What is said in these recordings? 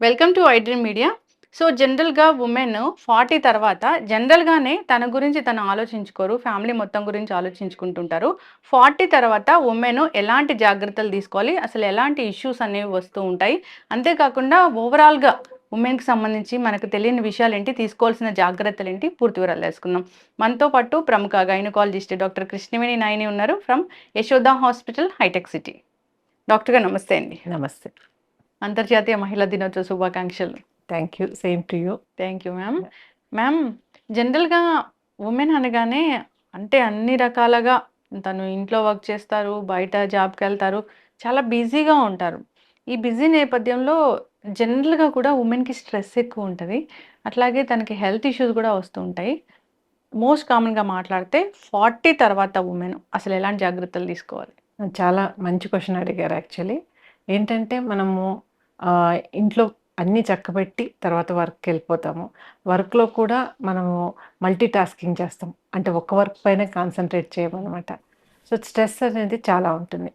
Welcome to iDream media. So జనరల్‌గా women 40 తర్వాత జనరల్‌గానే తన గురించి తను ఆలోచించుకోరు. ఫ్యామిలీ మొత్తం గురించి ఆలోచించుకుంటుంటారు. 40 తర్వాత వుమెన్ ఎలాంటి జాగ్రత్తలు తీసుకోవాలి? అసలు ఎలాంటి ఇష్యూస్ అనేవి వస్తూ ఉంటాయి? అంతేకాకుండా ఓవరాల్‌గా వుమెన్‌కి సంబంధించి మనకు తెలియని విషయాలేంటి? తీసుకోవాల్సిన జాగ్రత్తలేంటి? పూర్తి వివరాలు తెలుసుకుందాం. మనతో పాటు ప్రముఖ గైనకాలజిస్ట్ డాక్టర్ కృష్ణవేణి నాయని ఉన్నారు from Yashoda hospital, Hitec City. Doctor గారు నమస్తే అండి. నమస్తే. అంతర్జాతీయ మహిళా దినోత్సవ శుభాకాంక్షలు. Thank you. Same to you. Thank you ma'am. Ma'am, జనరల్‌గా వుమెన్ అనగానే అంటే అన్ని రకాలుగా తను ఇంట్లో వర్క్ చేస్తారు, బయట జాబ్‌కెళ్తారు, చాలా బిజీగా ఉంటారు. ఈ బిజీ నేపథ్యంలో జనరల్‌గా కూడా వుమెన్‌కి స్ట్రెస్ ఎక్కువ ఉంటది. అట్లాగే తనకి హెల్త్ ఇష్యూస్ కూడా వస్తూ ఉంటాయి. మోస్ట్ కామన్‌గా మాట్లాడితే 40 తర్వాత వుమెన్ అసలు ఎలాంటి జాగ్రత్తలు తీసుకోవాలి? చాలా మంచి క్వెషన్ అడిగారు యాక్చువల్లీ. ఏంటంటే మనము ఇంట్లో అన్నీ చక్కబెట్టి తర్వాత వర్క్‌కెళ్ళిపోతాము. వర్క్‌లో కూడా మనము మల్టీ టాస్కింగ్ చేస్తాం. అంటే ఒక్క వర్క్ పైనే కాన్సంట్రేట్ చేయమనమాట. సో, స్ట్రెస్ అనేది చాలా ఉంటుంది.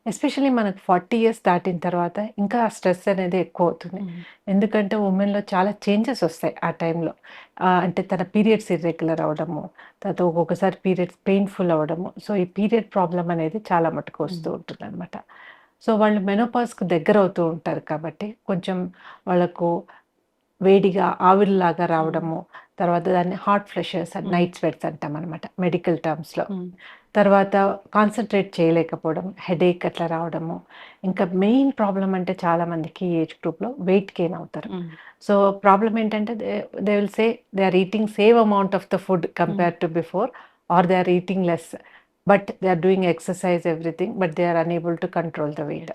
ఎస్పెషల్లీ మనకు 40 ఇయర్స్ దాటిన తర్వాత ఇంకా స్ట్రెస్ అనేది ఎక్కువవుతుంది. ఎందుకంటే వుమెన్‌లో చాలా చేంజెస్ వస్తాయి ఆ టైంలో. అంటే తన పీరియడ్స్ ఇర్రెగ్యులర్ అవ్వడము, తర్వాత ఒక్కొక్కసారి పీరియడ్స్ పెయిన్‌ఫుల్ అవ్వడము. సో, ఈ పీరియడ్ ప్రాబ్లమ్ అనేది చాలా మటుకు వస్తూ ఉంటుందనమాట. సో, వాళ్ళు మెనోపాజ్‌కి దగ్గరవుతూ ఉంటారు కాబట్టి కొంచెం వాళ్ళకు వేడిగా ఆవిరిలాగా రావడము, తర్వాత దాన్ని hot flushes and night sweats అంటామనమాట మెడికల్ టర్మ్స్‌లో. తర్వాత కాన్సంట్రేట్ చేయలేకపోవడం, హెడేక్ అట్లా రావడము. ఇంకా మెయిన్ ప్రాబ్లమ్ అంటే చాలా మందికి ఈ ఏజ్ గ్రూప్‌లో వెయిట్ గెయిన్ అవుతారు. సో, ప్రాబ్లమ్ ఏంటంటే they will say they are eating same amount of the food compared to before or they are eating less. But they are doing exercise everything but they are unable to control the weight.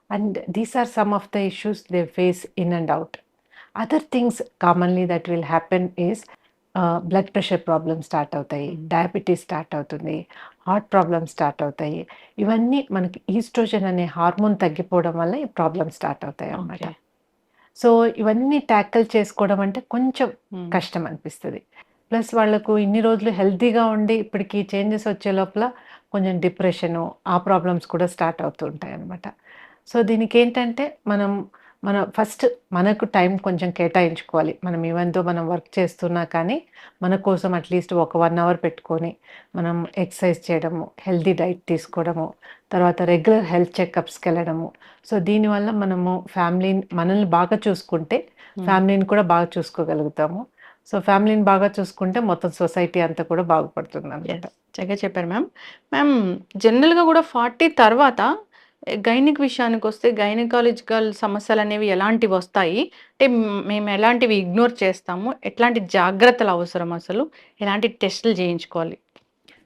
And these are some of the issues they face in and out. Other things commonly that will happen is blood pressure problems start అవుతాయి, diabetes start అవుతుంది, heart problems start అవుతాయి. ఇవన్నీ మనకి oestrogen అనే hormone తగ్గిపోవడం వల్ల ఈ problems start అవుతాయి అన్నమాట. ఓకే. సో, ఇవన్నీ ట్యాకిల్ చేసుకోవడం అంటే కొంచెం కష్టం అనిపిస్తది. ప్లస్ వాళ్ళకు ఇన్ని రోజులు హెల్తీగా ఉండి ఇప్పటికి చేంజెస్ వచ్చే లోపల కొంచెం డిప్రెషను, ఆ ప్రాబ్లమ్స్ కూడా స్టార్ట్ అవుతూ ఉంటాయన్నమాట. సో, దీనికేంటంటే మన ఫస్ట్ మనకు టైం కొంచెం కేటాయించుకోవాలి. మనం ఈవెన్ దో మనం వర్క్ చేస్తున్నా కానీ, మన కోసం అట్‌లీస్ట్ ఒక 1 అవర్ పెట్టుకొని, మనం ఎక్సర్సైజ్ చేయడము, హెల్తీ డైట్ తీసుకోవడము, తర్వాత రెగ్యులర్ హెల్త్ చెకప్స్‌కెళ్ళడము. సో, దీనివల్ల మనము మనల్ని బాగా చూసుకుంటే, ఫ్యామిలీని కూడా బాగా చూసుకోగలుగుతాము. సో, ఫ్యామిలీని బాగా చూసుకుంటే మొత్తం సొసైటీ అంతా కూడా బాగుపడుతుందనమాట. చక్కగా చెప్పారు మ్యామ్. మ్యామ్, జనరల్‌గా కూడా 40 తర్వాత గైనిక్ విషయానికొస్తే గైనకాలజికల్ సమస్యలనేవి ఎలాంటివొస్తాయి? అంటే మేము ఎలాంటివి ఇగ్నోర్ చేస్తాము? ఎట్లాంటి జాగ్రత్తలు అవసరం అసలు? ఎలాంటి టెస్టులు చేయించుకోవాలి?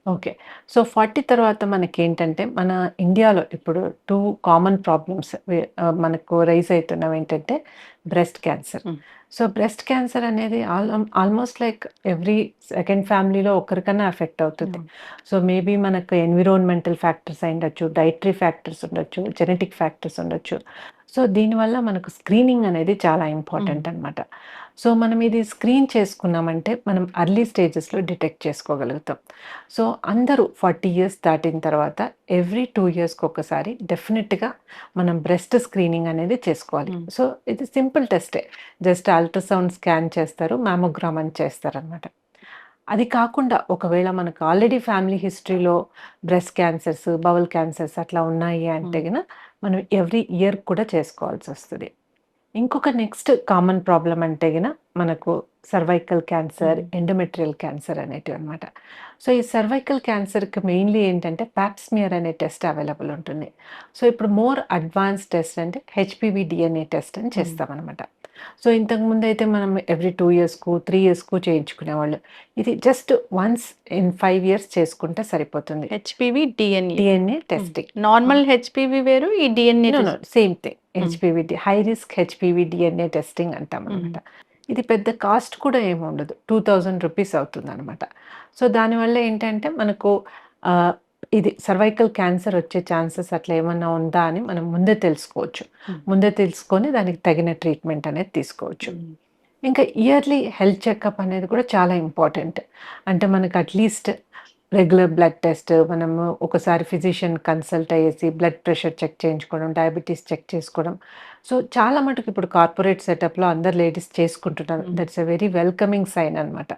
ఓకే. సో, 40 తర్వాత మనకేంటంటే, మన ఇండియాలో ఇప్పుడు 2 కామన్ ప్రాబ్లమ్స్ మనకు రైజ్ అయితున్నవేంటంటే, breast cancer. So, breast cancer అనేది ఆల్మోస్ట్ లైక్ ఎవ్రీ సెకండ్ ఫ్యామిలీలో ఒకరికన్నా ఎఫెక్ట్ అవుతుంది. సో, మేబీ మనకు ఎన్విరాన్మెంటల్ ఫ్యాక్టర్స్ అయ్యుండొచ్చు, డైటరీ ఫ్యాక్టర్స్ ఉండొచ్చు, జెనెటిక్ ఫ్యాక్టర్స్ ఉండొచ్చు. సో, దీనివల్ల మనకు స్క్రీనింగ్ అనేది చాలా ఇంపార్టెంట్ అనమాట. సో, మనం ఇది స్క్రీన్ చేసుకున్నామంటే, మనం ఎర్లీ స్టేజెస్‌లో డిటెక్ట్ చేసుకోగలుగుతాం. సో, అందరూ 40 ఇయర్స్ దాటిన తర్వాత ఎవ్రీ 2 ఇయర్స్‌కొకసారి డెఫినిట్‌గా మనం బ్రెస్ట్ స్క్రీనింగ్ అనేది చేసుకోవాలి. సో, ఇది సింపుల్ టెస్టే. జస్ట్ అల్ట్రాసౌండ్ స్కాన్ చేస్తారు, మామోగ్రామ్ అని చేస్తారనమాట. అది కాకుండా ఒకవేళ మనకు ఆల్రెడీ ఫ్యామిలీ హిస్టరీలో బ్రెస్ట్ క్యాన్సర్స్, బవల్ క్యాన్సర్స్ అట్లా ఉన్నాయి అంటే మనం ఎవ్రీ ఇయర్ కూడా చేసుకోవాల్సొస్తది. ఇంకొక నెక్స్ట్ కామన్ ప్రాబ్లమ్ అంటే మనకు సర్వైకల్ క్యాన్సర్, ఎండోమెట్రియల్ క్యాన్సర్ అనేటివన్నమాట. సో, ఈ సర్వైకల్ క్యాన్సర్‌కి మెయిన్‌లీ ఏంటంటే పాప్స్మియర్ అనే టెస్ట్ అవైలబుల్ ఉంటుంది. సో, ఇప్పుడు మోర్ అడ్వాన్స్డ్ టెస్ట్ అంటే హెచ్‌పివి డిఎన్ఏ టెస్ట్ అని చేస్తామనమాట. సో, ఇంతకుముందయితే మనం ఎవ్రీ 2 ఇయర్స్‌కు, 3 ఇయర్స్‌కు చేయించుకునేవాళ్ళు. ఇది జస్ట్ వన్స్ ఇన్ 5 ఇయర్స్ చేసుకుంటే సరిపోతుంది. HPV, DNA. DNA testing. Normal HPV వేరు, ఈ DNA no. Test. Same thing. High risk HPV DNA testing అంటామనమాట. ఇది పెద్ద కాస్ట్ కూడా ఏముండదు. 2000 రూపీస్ అవుతుందనమాట. సో, దానివల్ల ఏంటంటే మనకు ఆహ్, ఇది సర్వైకల్ క్యాన్సర్ వచ్చే ఛాన్సెస్ అట్లా ఏమన్నా ఉందా అని మనం ముందే తెలుసుకోవచ్చు. ముందే తెలుసుకొని దానికి తగిన ట్రీట్మెంట్ అనేది తీసుకోవచ్చు. ఇంకా ఇయర్లీ హెల్త్ చెకప్ అనేది కూడా చాలా ఇంపార్టెంట్. అంటే మనకు అట్‌లీస్ట్ రెగ్యులర్ బ్లడ్ టెస్ట్ మనము ఒకసారి ఫిజిషియన్ కన్సల్ట్ అయ్యేసి బ్లడ్ ప్రెషర్ చెక్ చేయించుకోవడం, డయాబెటీస్ చెక్ చేసుకోవడం. సో, చాలా మటుకు ఇప్పుడు కార్పొరేట్ సెటప్‌లో అందరు లేడీస్ చేసుకుంటున్నారు. Hmm. That's a very welcoming sign అనమాట.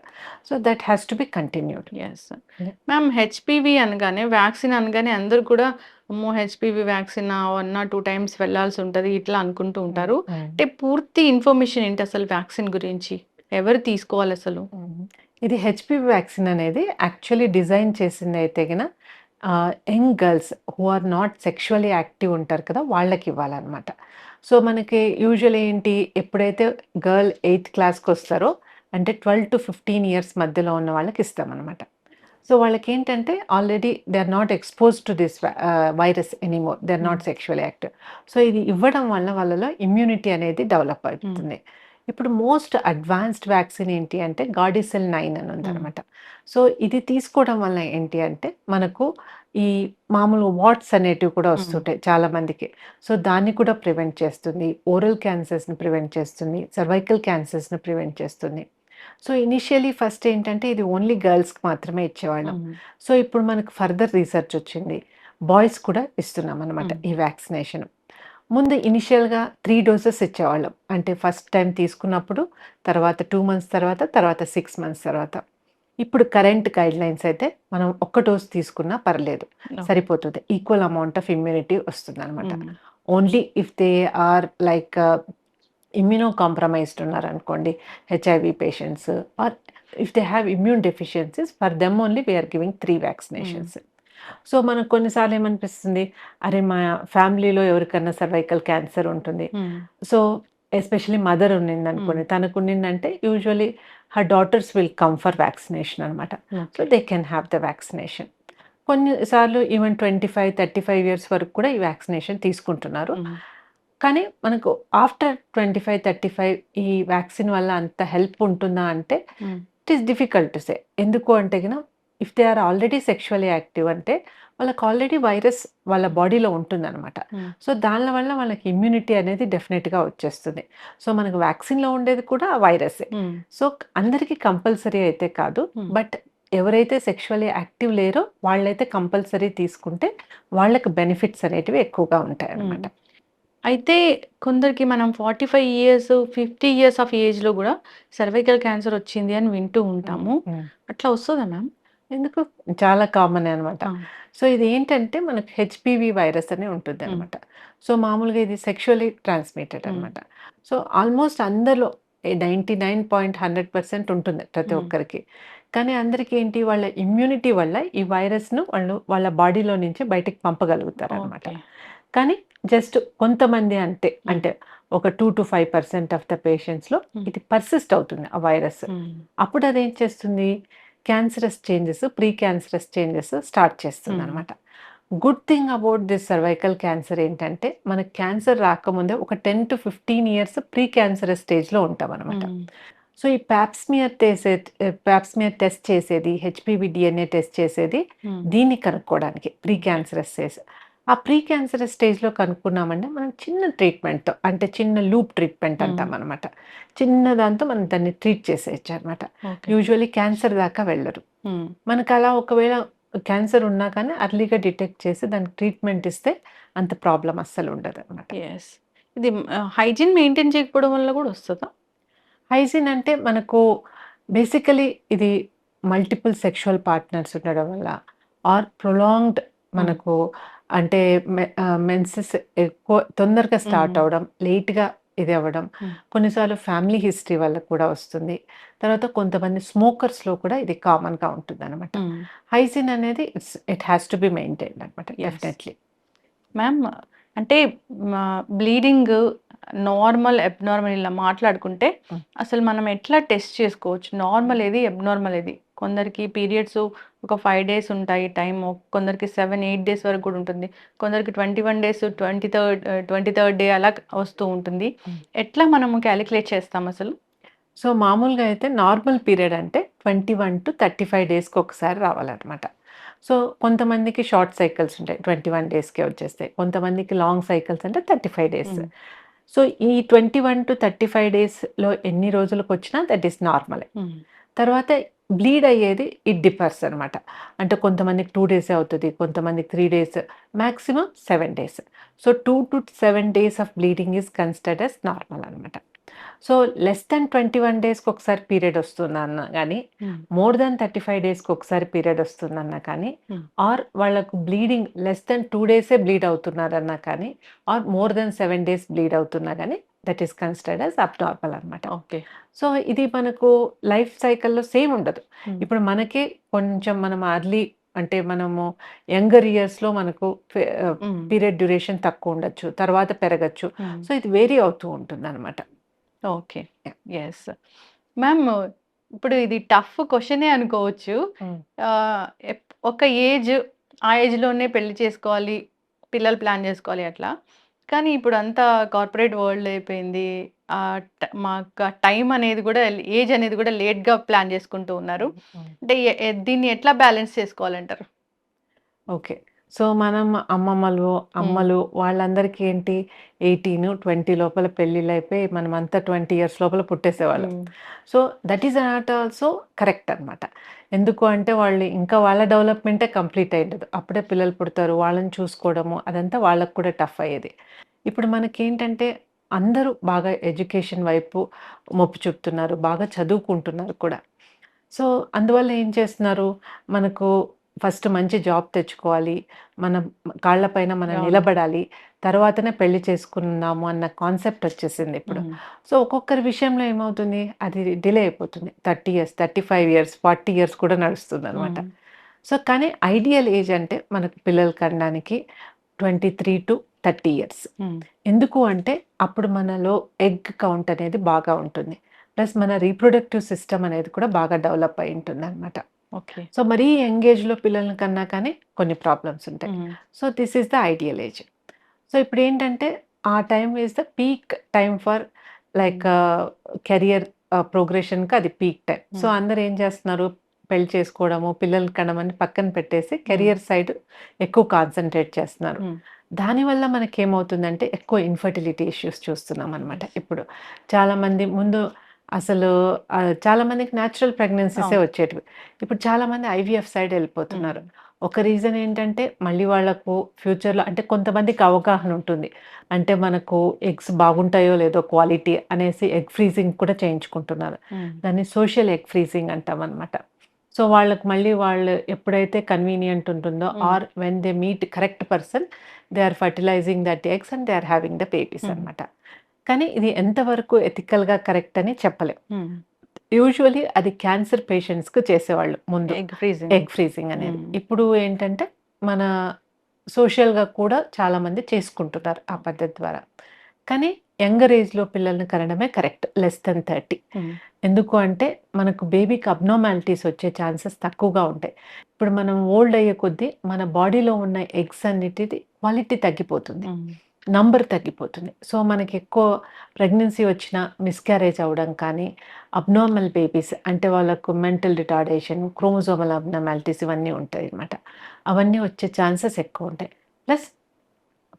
So, that has to be continued. Yes. Yeah! Ma'am HPV అనగానే, వ్యాక్సిన్ అనగానే అందరూ కూడా అమ్మో! హెచ్‌పివి వ్యాక్సినా 1 ఆర్ 2 టైమ్స్ వెళ్ళాల్సుంటది ఇట్లా అనుకుంటూ హ్మ్. ఉంటారు. హ్మ్. అంటే పూర్తి ఇన్ఫర్మేషన్ ఏంటి అసలు వ్యాక్సిన్ గురించి? ఎవరు తీసుకోవాలసలు? హ్మ్. ఇది హెచ్‌పివి వ్యాక్సిన్ అనేది యాక్చువల్లీ డిజైన్ చేసిందైతే గిన young girls who are not sexually active ఉంటారు కదా! వాళ్ళకివ్వాలనమాట. సో, మనకి యూజువల్లీ ఏంటి ఎప్పుడైతే గర్ల్ 8థ్ క్లాస్‌కొస్తారో అంటే 12-15 ఇయర్స్ మధ్యలో ఉన్న వాళ్ళకిస్తామనమాట. సో, వాళ్ళకేంటంటే already they are not exposed to this virus anymore. They are hmm. Not sexually active. So, ఇది ఇవ్వడం వల్ల వాళ్ళలో ఇమ్యూనిటీ అనేది డెవలప్ హ్మ్. అవుతుంది. ఇప్పుడు మోస్ట్ అడ్వాన్స్డ్ వ్యాక్సిన్ ఏంటి అంటే గార్డిసెల్ 9 అని హ్మ్. ఉందనమాట. సో, ఇది తీసుకోవడం వల్ల ఏంటి అంటే మనకు ఈ మామూలు వాట్స్ అనేటివి కూడా హ్మ్. వస్తుంటాయి చాలా మందికి. సో, దాన్ని కూడా ప్రివెంట్ చేస్తుంది. ఓరల్ క్యాన్సర్స్‌ని ప్రివెంట్ చేస్తుంది. సర్వైకల్ క్యాన్సర్స్‌ని ప్రివెంట్ చేస్తుంది. సో, ఇనిషియల్లీ ఫస్ట్ ఏంటంటే ఇది ఓన్లీ గర్ల్స్‌కి మాత్రమే ఇచ్చేవాళ్ళం. హ్మ్. సో, ఇప్పుడు మనకు ఫర్దర్ రీసెర్చ్ వచ్చింది. బాయ్స్ కూడా ఇస్తున్నామనమాట హ్మ్. ఈ వ్యాక్సినేషన్. ముందు ఇనిషియల్‌గా 3 డోసెస్ ఇచ్చేవాళ్ళం. అంటే ఫస్ట్ టైమ్ తీసుకున్నప్పుడు, తర్వాత 2 మంత్స్ తర్వాత, తర్వాత 6 మంత్స్ తర్వాత. ఇప్పుడు కరెంట్ గైడ్‌లైన్స్ అయితే మనం ఒక్క డోస్ తీసుకున్నా పర్లేదు. ఓకే. సరిపోతుంది. ఈక్వల్ అమౌంట్ ఆఫ్ ఇమ్యూనిటీ వస్తుందనమాట. Hmm. Only if they are like immunocompromised ఉన్నారనుకోండి, HIV patients or if they have immune deficiencies for them only we are giving 3 hmm. Vaccinations. So, మనకు కొన్నిసార్లు ఏమనిపిస్తుంది, అరే! మా ఫ్యామిలీలో ఎవరికన్నా సర్వైకల్ క్యాన్సర్ ఉంటుంది. హ్మ్. So, especially mother hmm. ఉన్నిందనుకోండి, తనకున్నిందంటే usually her daughters will come for vaccination అనమాట. So, okay. They can have the vaccination. కొన్నిసార్లు ఈవెన్ 25, 35 ఇయర్స్ వరకు కూడా ఈ వ్యాక్సినేషన్ తీసుకుంటున్నారు. హ్మ్. కానీ మనకు ఆఫ్టర్ 25, 35 ఈ వ్యాక్సిన్ వల్ల అంత హెల్ప్ ఉంటుందా అంటే hmm. It is difficult to say. ఎందుకు అంటే గిన if they are already sexually active అంటే వాళ్ళకి ఆల్రెడీ వైరస్ వాళ్ళ బాడీలో ఉంటుందనమాట. హ్మ్. సో, దానిల వల్ల వాళ్ళకి ఇమ్యూనిటీ అనేది డెఫినిట్‌గా వచ్చేస్తుంది. సో, మనకు వ్యాక్సిన్‌లో ఉండేది కూడా ఆ వైరస్సే. హ్మ్. సో, అందరికి కంపల్సరీ అయితే కాదు. హ్మ్. బట్ ఎవరైతే సెక్షువల్లీ యాక్టివ్ లేరో వాళ్ళైతే కంపల్సరీ తీసుకుంటే వాళ్ళకి బెనిఫిట్స్ అనేటివి ఎక్కువగా హ్మ్. ఉంటాయన్నమాట. అయితే కొందరికి మనం 45 ఇయర్స్, 50 ఇయర్స్ ఆఫ్ ఏజ్‌లో గూడా సర్వైకల్ క్యాన్సర్ వచ్చింది అని వింటూ హ్మ్. ఉంటాము. హ్మ్. అట్లా వస్తదా మ్యామ్? ఎందుకు? చాలా కామనే అనమాట. ఆ! సో, ఇదేంటంటే మనకు హెచ్‌పివి వైరస్ అని హ్మ్. ఉంటుందనమాట. సో, మామూలుగా ఇది సెక్షువల్లీ ట్రాన్స్‌మిటెడ్ హ్మ్. అనమాట. సో, ఆల్‌మోస్ట్ అందరిలో 99.100% ఉంటుంది ప్రతి హ్మ్. ఒక్కరికి. కానీ అందరికి ఏంటి వాళ్ళ ఇమ్యూనిటీ వల్ల ఈ వైరస్‌ను వాళ్ళు వాళ్ళ బాడీలో నుంచి బయటికి పంపగలుగుతారనమాట. ఓకే. కానీ జస్ట్ కొంతమంది అంతే. హ్మ్. అంటే ఒక 2-5% ఆఫ్ ద పేషెంట్స్‌లో హ్మ్. ఇది పర్సిస్ట్ అవుతుంది ఆ వైరస్. హ్మ్. అప్పుడు అదేం చేస్తుంది? Cancerous changes, precancerous changes start hmm. చేస్తుందనమాట. Good thing about this cervical cancer ఏంటంటే, మనకు క్యాన్సర్ రాకముందే ఒక 10-15 ఇయర్స్ ప్రీ క్యాన్సరస్ స్టేజ్‌లో ఉంటామనమాట. హ్మ్. సో, ఈ పాప్స్మియర్ టెస్ట్ చేసేది, హెచ్‌పివి డిఎన్ఏ టెస్ట్ చేసేది హ్మ్. దీన్ని కనుక్కోవడానికి ప్రీ ఓకే. Cancerous stage. ఆ ప్రీ క్యాన్సరస్ స్టేజ్‌లో కనుక్కున్నామంటే మనం చిన్న ట్రీట్మెంట్‌తో అంటే చిన్న లూప్ ట్రీట్మెంట్ హ్మ్. అంటామనమాట. చిన్న దాంతో మనం దాన్ని ట్రీట్ చేసేయొచ్చనమాట. ఓకే. యూజువల్లీ క్యాన్సర్ దాకా వెళ్ళరు. హ్మ్. మనకలా ఒకవేళ క్యాన్సర్ ఉన్నా కానీ అర్లీగా డిటెక్ట్ చేసి దానికి ట్రీట్మెంట్ ఇస్తే అంత ప్రాబ్లమ్ అస్సలు ఉండదనమాట. యెస్. ఇది హైజీన్ మెయింటైన్ చేయకపోవడం వల్ల గూడా వస్తదా? హైజీన్ అంటే మనకు బేసికలీ ఇది మల్టిపుల్ సెక్షువల్ పార్ట్నర్స్ ఉండడం వల్ల ఆర్ ప్రొలాంగ్డ్ హ్మ్. మనకు అంటే మెన్సెస్ ఎక్కువ తొందరగా స్టార్ట్ హ్మ్. అవ్వడం, లేట్‌గా ఇది అవ్వడం, హ్మ్. కొన్నిసార్లు ఫ్యామిలీ హిస్టరీ వల్ల కూడా వస్తుంది. తర్వాత కొంతమంది స్మోకర్స్‌లో కూడా ఇది కామన్‌గా ఉంటుందనమాట. హ్మ్. హైజీన్ అనేది it has to be maintained అనమాట యెస్. డెఫినైట్‌లీ. మ్యామ్ అంటే బ్లీడింగ్ నార్మల్, అబ్‌నార్మల్ ఇలా మాట్లాడుకుంటే హ్మ్. అసలు మనం ఎట్లా టెస్ట్ చేసుకోవచ్చు? నార్మల్ ఏది? అబ్‌నార్మల్ ఏది? కొందరికి పీరియడ్స్ ఒక 5 డేస్ ఉంటాయి టైము. కొందరికి 7, 8 డేస్ వరకు కూడా ఉంటుంది. కొందరికి 21 డేస్, 23rd డే అలా వస్తూ ఉంటుంది. హ్మ్. ఎట్లా మనము కాలిక్యులేట్ చేస్తాం అసలు? సో, మామూలుగా అయితే నార్మల్ పీరియడ్ అంటే 21-35 డేస్‌కి ఒకసారి రావాలనమాట. సో, కొంతమందికి షార్ట్ సైకిల్స్ ఉంటాయి. 21 డేస్‌కే వచ్చేస్తాయి. కొంతమందికి లాంగ్ సైకిల్స్ అంటే 35 డేస్. హ్మ్. సో, ఈ 21-35 డేస్‌లో ఎన్ని రోజులకొచ్చినా దట్ ఈస్ నార్మలే. హ్మ్. తర్వాత బ్లీడ్ అయ్యేది ఇట్ డిఫర్స్ అనమాట. అంటే కొంతమందికి 2 డేసే అవుతది. కొంతమందికి 3 days, maximum 7 days. So, 2-7 days of bleeding is considered as normal అనమాట. సో, లెస్ థాన్ 21 డేస్‌కి ఒకసారి పీరియడ్ వస్తుందన్నా గానీ, మోర్ థాన్ 35 డేస్‌కి ఒకసారి పీరియడ్ వస్తుందన్నా కానీ, ఆర్ వాళ్ళకు బ్లీడింగ్ లెస్ థాన్ 2 డేసే బ్లీడ్ అవుతున్నారన్నా కానీ, or more than 7 days bleed అవుతున్నా గానీ, that is considered as abnormal అనమాట. ఓకే. సో, ఇది మనకు లైఫ్ సైకిల్‌లో సేమ్ ఉండదు. ఇప్పుడు మనకే కొంచెం మనం అర్లీ అంటే మనము యంగర్ ఇయర్స్‌లో మనకు పీరియడ్ డ్యూరేషన్ తక్కువ ఉండొచ్చు. తర్వాత పెరగొచ్చు. సో, ఇది వేరీ అవుతూ ఉంటుందనమాట. ఓకే. యాహ్! యెస్. మ్యామ్, ఇప్పుడు ఇది టఫ్ క్వెషనే అనుకోవచ్చు. హ్మ్. ఆహ్, ఒక ఏజ్, ఆ ఏజ్‌లోనే పెళ్లి చేసుకోవాలి, పిల్లలు ప్లాన్ చేసుకోవాలి అట్లా. కానీ ఇప్పుడంతా కార్పొరేట్ వరల్డ్ అయిపోయింది. మాకు టైం అనేది కూడా ఏజ్ అనేది కూడా లేట్‌గా ప్లాన్ చేసుకుంటూ ఉన్నారు. హ్మ్. అంటే దీన్ని ఎట్లా బ్యాలెన్స్ చేసుకోవాలంటారు? ఓకే. సో, మనం అమ్మమ్మలు, అమ్మలు వాళ్ళందరికీ ఏంటి 18, 20 లోపల పెళ్ళిళ్ళైపోయి మనమంతా 20 ఇయర్స్ లోపల పుట్టేసేవాళ్ళం. So, that is not also correct అనమాట. ఎందుకు అంటే వాళ్ళు ఇంకా వాళ్ళ డెవలప్‌మెంటే కంప్లీట్ అయ్యుండదు. అప్పుడే పిల్లలు పుడతారు. వాళ్ళని చూసుకోవడము అదంతా వాళ్ళకి కూడా టఫ్ అయ్యేది. ఇప్పుడు మనకేంటంటే అందరూ బాగా ఎడ్యుకేషన్ వైపు మొగ్గు చూపుతున్నారు. బాగా చదువుకుంటున్నారు కూడా. సో, అందువల్ల ఏం చేస్తున్నారు, మనకు ఫస్ట్ మంచి జాబ్ తెచ్చుకోవాలి. మనం కాళ్ళ పైన మనం అవును. నిలబడాలి. తర్వాతనే పెళ్లి చేసుకుందాము అన్న కాన్సెప్ట్ వచ్చేసింది ఇప్పుడు. సో, ఒక్కొక్కరి విషయంలో ఏమవుతుంది, అది డిలే అయిపోతుంది. 30 ఇయర్స్, 35 ఇయర్స్, 40 ఇయర్స్ కూడా నడుస్తుందనమాట. సో, కానీ ఐడియల్ ఏజ్ అంటే మనకు పిల్లలు కనడానికి 23-30 ఇయర్స్. ఎందుకు అంటే అప్పుడు మనలో ఎగ్ కౌంట్ అనేది బాగా ఉంటుంది. ప్లస్ మన రీప్రొడక్టివ్ సిస్టమ్ అనేది కూడా బాగా డెవలప్ అయి ఉంటుందనమాట. ఓకే. సో, మరీ యంగ్ ఏజ్‌లో పిల్లల్ని కన్నా కానీ కొన్ని ప్రాబ్లమ్స్ ఉంటాయి. So, this is the ideal age. So, ఇప్పుడేంటంటే ఆ time is the peak time for like career ప్రోగ్రెషన్‌కి అది పీక్ టైమ్. సో, అందరూ ఏం చేస్తున్నారు, పెళ్లి చేసుకోవడము, పిల్లల్ని కనమని పక్కన పెట్టేసి కెరియర్ సైడ్ ఎక్కువ కాన్సంట్రేట్ చేస్తున్నారు. దానివల్ల మనకేమవుతుందంటే ఎక్కువ ఇన్‌ఫర్టిలిటీ ఇష్యూస్ చూస్తున్నామనమాట ఇప్పుడు. చాలామంది ముందు అసలు చాలా మందికి న్యాచురల్ ప్రెగ్నెన్సీసే అవును. వచ్చేటివి. ఇప్పుడు చాలామంది ఐవీఎఫ్ సైడ్ ఎళ్ళిపోతున్నారు. ఒక రీజన్ ఏంటంటే మళ్ళీ వాళ్ళకు ఫ్యూచర్‌లో అంటే కొంతమందికి అవగాహన ఉంటుంది. అంటే మనకు ఎగ్స్ బాగుంటాయో లేదో క్వాలిటీ అనేసి ఎగ్ ఫ్రీజింగ్ కూడా చేయించుకుంటున్నారు. దాన్ని సోషల్ ఎగ్ ఫ్రీజింగ్ అంటామనమాట. సో, వాళ్ళకి మళ్ళీ వాళ్ళు ఎప్పుడైతే కన్వీనియంట్ ఉంటుందో or when they meet correct person they are fertilizing that eggs and they are having the babies అనమాట. కానీ ఇది ఎంతవరకు ఎథికల్‌గా కరెక్ట్ అని చెప్పలేం. యూజువల్లీ అది క్యాన్సర్ పేషెంట్స్‌కి చేసేవాళ్ళు ముందు. Egg freezing. ఎగ్ ఫ్రీజింగ్ అనేది. ఇప్పుడు ఏంటంటే మన సోషల్‌గా కూడా చాలామంది చేసుకుంటున్నారు ఆ పద్ధతి ద్వారా. కానీ యంగర్ ఏజ్‌లో పిల్లల్ని కనడమే కరెక్ట్. Less than 30. ఎందుకు అంటే మనకు బేబీకి అబ్నార్మాలిటీస్ వచ్చే ఛాన్సెస్ తక్కువగా ఉంటాయి. ఇప్పుడు మనం ఓల్డ్ అయ్యే కొద్దీ మన బాడీలో ఉన్న ఎగ్స్ అన్నిటిది క్వాలిటీ తగ్గిపోతుంది. నంబర్ తగ్గిపోతుంది. సో, మనకెక్కువ ప్రెగ్నెన్సీ వచ్చినా మిస్‌క్యారేజ్ అవ్వడం కానీ, అబ్నార్మల్ బేబీస్ అంటే వాళ్ళకు మెంటల్ రిటార్డేషన్, క్రోమోజోమల్ అబ్నార్మాలిటీస్ ఇవన్నీ ఉంటాయన్నమాట. అవన్నీ వచ్చే ఛాన్సెస్ ఎక్కువుంటాయి. ప్లస్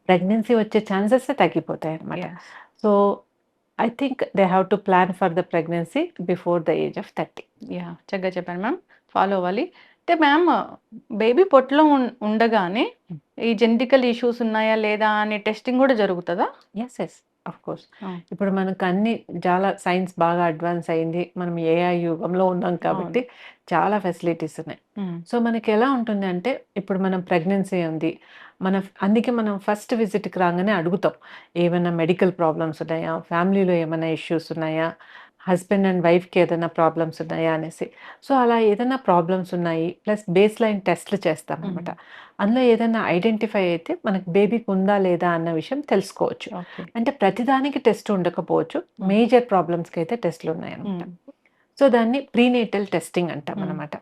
ప్రెగ్నెన్సీ వచ్చే ఛాన్సెసే తగ్గిపోతాయన్నమాట. Yes. So, I think they have to plan for the pregnancy before the age of 30. Yeah! చక్కగా చెప్పారు మ్యామ్. ఫాలో అవ్వాలి. అయితే మ్యామ్, బేబీ పొట్టలో ఉండగానే ఈ జెనెటికల్ ఇష్యూస్ ఉన్నాయా లేదా అనే టెస్టింగ్ గూడా జరుగుతదా? యెస్. యెస్. Of course. ఇప్పుడు మనకన్నీ చాలా సైన్స్ బాగా అడ్వాన్స్ అయింది. మనం ఏఐ యుగంలో ఉన్నాం కాబట్టి చాలా ఫెసిలిటీస్ ఉన్నాయి. సో, మనకెలా ఉంటుందంటే ఇప్పుడు మనం ప్రెగ్నెన్సీ ఉంది. అందుకే మనం ఫస్ట్ విజిట్‌కి రాంగానే అడుగుతాం. ఏమైనా మెడికల్ ప్రాబ్లమ్స్ ఉన్నాయా? ఫ్యామిలీలో ఏమైనా ఇష్యూస్ ఉన్నాయా? హస్బెండ్ అండ్ వైఫ్‌కి ఏదైనా ప్రాబ్లమ్స్ ఉన్నాయా అనేసి. సో, అలా ఏదైనా ప్రాబ్లమ్స్ ఉన్నాయి. ప్లస్ బేస్‌లైన్ టెస్ట్‌లు చేస్తామనమాట. అందులో ఏదైనా ఐడెంటిఫై అయితే మనకు బేబీకి ఉందా లేదా అన్న విషయం తెలుసుకోవచ్చు. ఓకే. అంటే ప్రతిదానికి టెస్ట్ ఉండకపోవచ్చు. మేజర్ ప్రాబ్లమ్స్‌కైతే టెస్ట్‌లున్నాయన్నమాట. సో, దాన్ని ప్రీనేటల్ టెస్టింగ్ అంటామనమాట.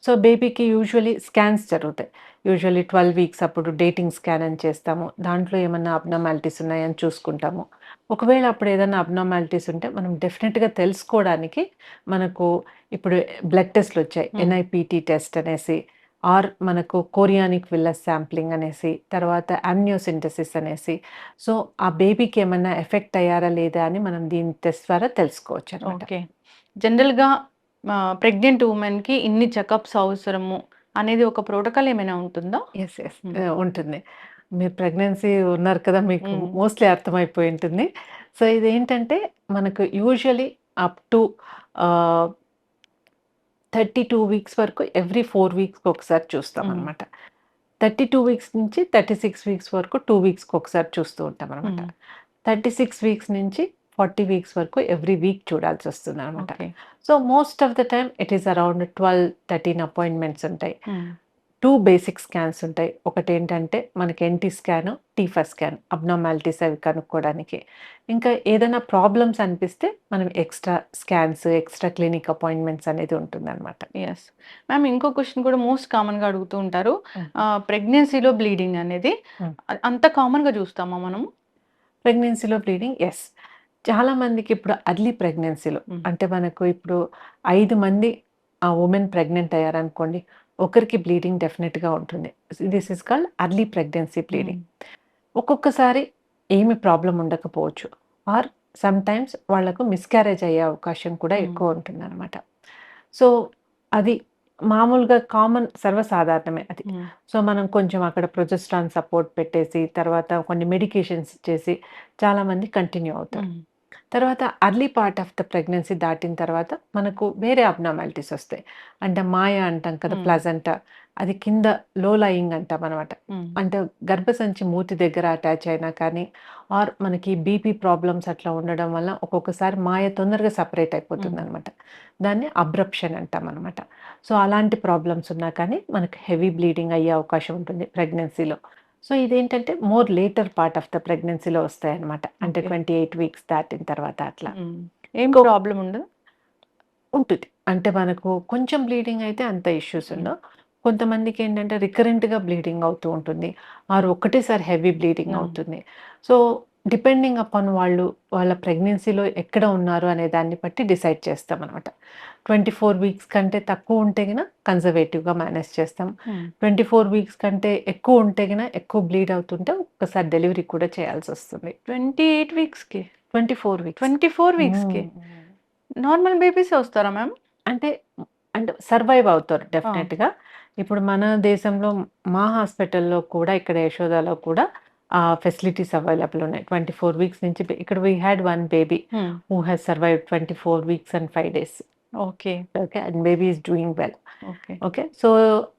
సో, బేబీకి యూజువల్లీ స్కాన్స్ జరుగుతాయి. యూజువల్లీ 12 వీక్స్ అప్పుడు డేటింగ్ స్కాన్ అని చేస్తాము. దాంట్లో ఏమన్నా అబ్నార్మాలిటీస్ ఉన్నాయని చూసుకుంటాము. ఒకవేళ అప్పుడు ఏదైనా అబ్నార్మాలిటీస్ ఉంటే మనం డెఫినిట్‌గా తెలుసుకోవడానికి మనకు ఇప్పుడు బ్లడ్ టెస్ట్‌లొచ్చాయి. ఎన్ఐపీటీ టెస్ట్ అనేసి, ఆర్ మనకు కోరియానిక్ విల్లస్ శాంప్లింగ్ అనేసి, తర్వాత అమ్నియోసింథసిస్ అనేసి. సో, ఆ బేబీకి ఏమన్నా ఎఫెక్ట్ అయ్యారా లేదా అని మనం దీని టెస్ట్ ద్వారా తెలుసుకోవచ్చనమాట. ఓకే. జనరల్‌గా ప్రెగ్నెంట్ ఉమెన్‌కి ఇన్ని చెకప్స్ అవసరము అనేది ఒక ప్రోటోకాల్ ఏమైనా ఉంటుందా? యెస్. యెస్. హ్మ్. ఉంటుంది. మీరు ప్రెగ్నెన్సీ ఉన్నారు కదా! మీకు హ్మ్. మోస్ట్‌లీ అర్థమైపోయి ఉంటుంది. సో, ఇదేంటంటే మనకు యూజువల్లీ అప్ టు ఆహ్, 32 వీక్స్ వరకు ఎవ్రీ 4 వీక్స్‌కి ఒకసారి హ్మ్. చూస్తామనమాట. 32 వీక్స్ నుంచి 36 వీక్స్ వరకు 2 వీక్స్‌కి ఒకసారి చూస్తూ ఉంటామనమాట. హ్మ్. 36 వీక్స్ నుంచి 40 వీక్స్ వరకు ఎవ్రీ వీక్ చూడాల్సొస్తుందనమాట. Okay. So, most of the time it is around 12, 13 appointments ఉంటాయి. హ్మ్. 2 బేసిక్ స్కాన్స్ ఉంటాయి. ఒకటేంటంటే మనకి NT scan, TIFFA scan abnormalities అవి కనుక్కోవడానికి. ఇంకా ఏదైనా ప్రాబ్లమ్స్ అనిపిస్తే మనం extra scans, extra clinic appointments అనేది ఉంటుందనమాట. యెస్. మ్యామ్ ఇంకో క్వెషన్ కూడా మోస్ట్ కామన్‌గా అడుగుతూ ఉంటారు. హ్మ్. ప్రెగ్నెన్సీలో బ్లీడింగ్ అనేది హ్మ్. అంత కామన్‌గా చూస్తామా మనము? ప్రెగ్నెన్సీలో బ్లీడింగ్ యెస్. చాలా మందికి ఇప్పుడు అర్లీ ప్రెగ్నెన్సీలో హ్మ్. అంటే మనకు ఇప్పుడు 5 మంది వుమెన్ ప్రెగ్నెంట్ అయ్యారనుకోండి. ఒకరికి బ్లీడింగ్ డెఫినిట్‌గా ఉంటుంది. This is called early pregnancy హ్మ్. బ్లీడింగ్. ఒక్కొక్కసారి ఏమి ప్రాబ్లమ్ ఉండకపోవచ్చు. ఆర్ సమ్‌టైమ్స్ వాళ్ళకు మిస్‌క్యారేజ్ అయ్యే అవకాశం కూడా హ్మ్. ఎక్కువ ఉంటుందనమాట. సో, అది మామూలుగా కామన్ సర్వసాధారణమే అది. హ్మ్. సో, మనం కొంచెం అక్కడ ప్రొజెస్ట్రాన్ సపోర్ట్ పెట్టేసి, తర్వాత కొన్ని మెడికేషన్స్ ఇచ్చేసి చాలామంది కంటిన్యూ అవుతారు. హ్మ్. తర్వాత early part of the pregnancy దాటిన తర్వాత మనకు వేరే అబ్నార్మాలిటీస్ వస్తాయి. అంటే మాయ అంటాం కదా! హ్మ్. ప్లాజెంటా అది కింద లో లయింగ్ అంటామనమాట. హ్మ్. అంటే గర్భసంచి మూతి దగ్గర అటాచ్ అయినా కానీ, ఆర్ మనకి బీపీ ప్రాబ్లమ్స్ అట్లా ఉండడం వల్ల ఒక్కొక్కసారి మాయ తొందరగా సెపరేట్ హ్మ్. అయిపోతుందనమాట. దాన్ని అబ్రప్షన్ అంటామనమాట. సో, అలాంటి ప్రాబ్లమ్స్ ఉన్నా కానీ మనకు హెవీ బ్లీడింగ్ అయ్యే అవకాశం ఉంటుంది ప్రెగ్నెన్సీలో. సో, ఇదేంటంటే more later part of the ప్రెగ్నెన్సీలో వస్తాయన్నమాట. అంటే ఓకే. 28 వీక్స్ దాటిన తర్వాత అట్లా. హ్మ్. ఏం ఇంకో ప్రాబ్లమ్ ఉండదా? ఉంటుంది. అంటే మనకు కొంచెం బ్లీడింగ్ అయితే అంత ఇష్యూస్ హ్మ్. ఉండవు. కొంతమందికేంటంటే రికరెంట్‌గా బ్లీడింగ్ అవుతూ ఉంటుంది. ఆర్ ఒకటేసారి హెవీ బ్లీడింగ్ ఆ! అవుతుంది. సో, డిపెండింగ్ అపాన్ వాళ్ళ ప్రెగ్నెన్సీలో ఎక్కడ ఉన్నారు అనే దాన్ని బట్టి డిసైడ్ చేస్తామనమాట. 24 వీక్స్ కంటే తక్కువ ఉంటే గిన కన్జర్వేటివ్‌గా మేనేజ్ చేస్తాం. హ్మ్. 24 వీక్స్ కంటే ఎక్కువ ఉంటే గిన ఎక్కువ బ్లీడ్ అవుతుంటే ఒక్కసారి డెలివరీ కూడా చేయాల్సొస్తుంది. 28 వీక్స్‌కి. 24 వీక్స్. 24 వీక్స్‌కి. హ్మ్. హ్మ్. నార్మల్ బేబీసే వస్తారా మ్యామ్? అంటే, అంటే సర్వైవ్ అవుతారు ఆ! డెఫినెట్‌గా. ఇప్పుడు మన దేశంలో మా హాస్పిటల్‌లో కూడా ఇక్కడ యశోదాలో కూడా ఫెసిలిటీస్ అవైలబుల్ ఉన్నాయి. 24 వీక్స్ నుంచి ఇక్కడ వి హాడ్ వన్ బేబీ హ్మ్. Who has survived 24 weeks and 5 days. Okay. Okay. And baby is doing well. Okay. Okay. So,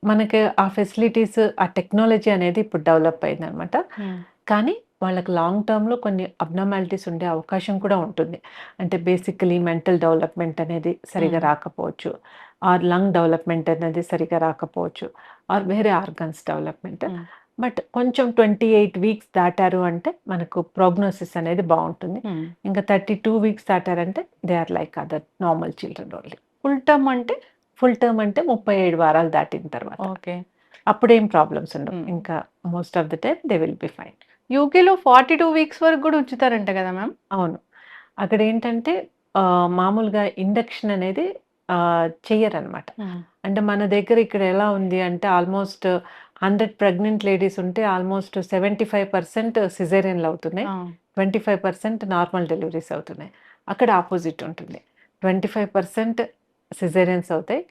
మనకి ఆ ఫెసిలిటీస్, ఆ టెక్నాలజీ అనేది ఇప్పుడు డెవలప్ అయిందనమాట. హ్మ్. కానీ వాళ్ళకి లాంగ్ టర్మ్‌లో కొన్ని అబ్నార్మాలిటీస్ ఉండే అవకాశం కూడా ఉంటుంది. అంటే బేసికల్లీ మెంటల్ డెవలప్‌మెంట్ అనేది సరిగ్గా హ్మ్. రాకపోవచ్చు. ఆర్ లంగ్ డెవలప్‌మెంట్ అనేది సరిగ్గా రాకపోవచ్చు. ఆర్ వేరే ఆర్గన్స్ డెవలప్‌మెంట్. హ్మ్. బట్ కొంచెం 28 వీక్స్ దాటారు అంటే మనకు ప్రోగ్నోసిస్ అనేది బావుంటుంది. హ్మ్. ఇంకా 32 వీక్స్ దాటారంటే they are like other normal children only. Full term అంటే? ఫుల్ టర్మ్ అంటే 37 వారాలు దాటిన తర్వాత. ఓకే. అప్పుడేం ప్రాబ్లమ్స్ ఉండవు. హ్మ్. ఇంకా most of the time they will be fine. యూకేలో 42 వీక్స్ వరకు గూడా ఉంచుతారంట గదా మ్యామ్? అవును. అక్కడేంటంటే మామూలుగా ఇండక్షన్ అనేది చెయ్యరనమాట. హ్మ్. అంటే మన దగ్గర ఇక్కడ ఎలా ఉంది అంటే ఆల్మోస్ట్ 100 ప్రెగ్నెంట్ లేడీస్ ఉంటే ఆల్మోస్ట్ 75% సిజేరియన్‌లవుతున్నాయి. ఆ! 25% నార్మల్ డెలివరీస్ అవుతున్నాయి. అక్కడ అపోజిట్ ఉంటుంది. 25% సిజేరియన్స్ అవుతాయి.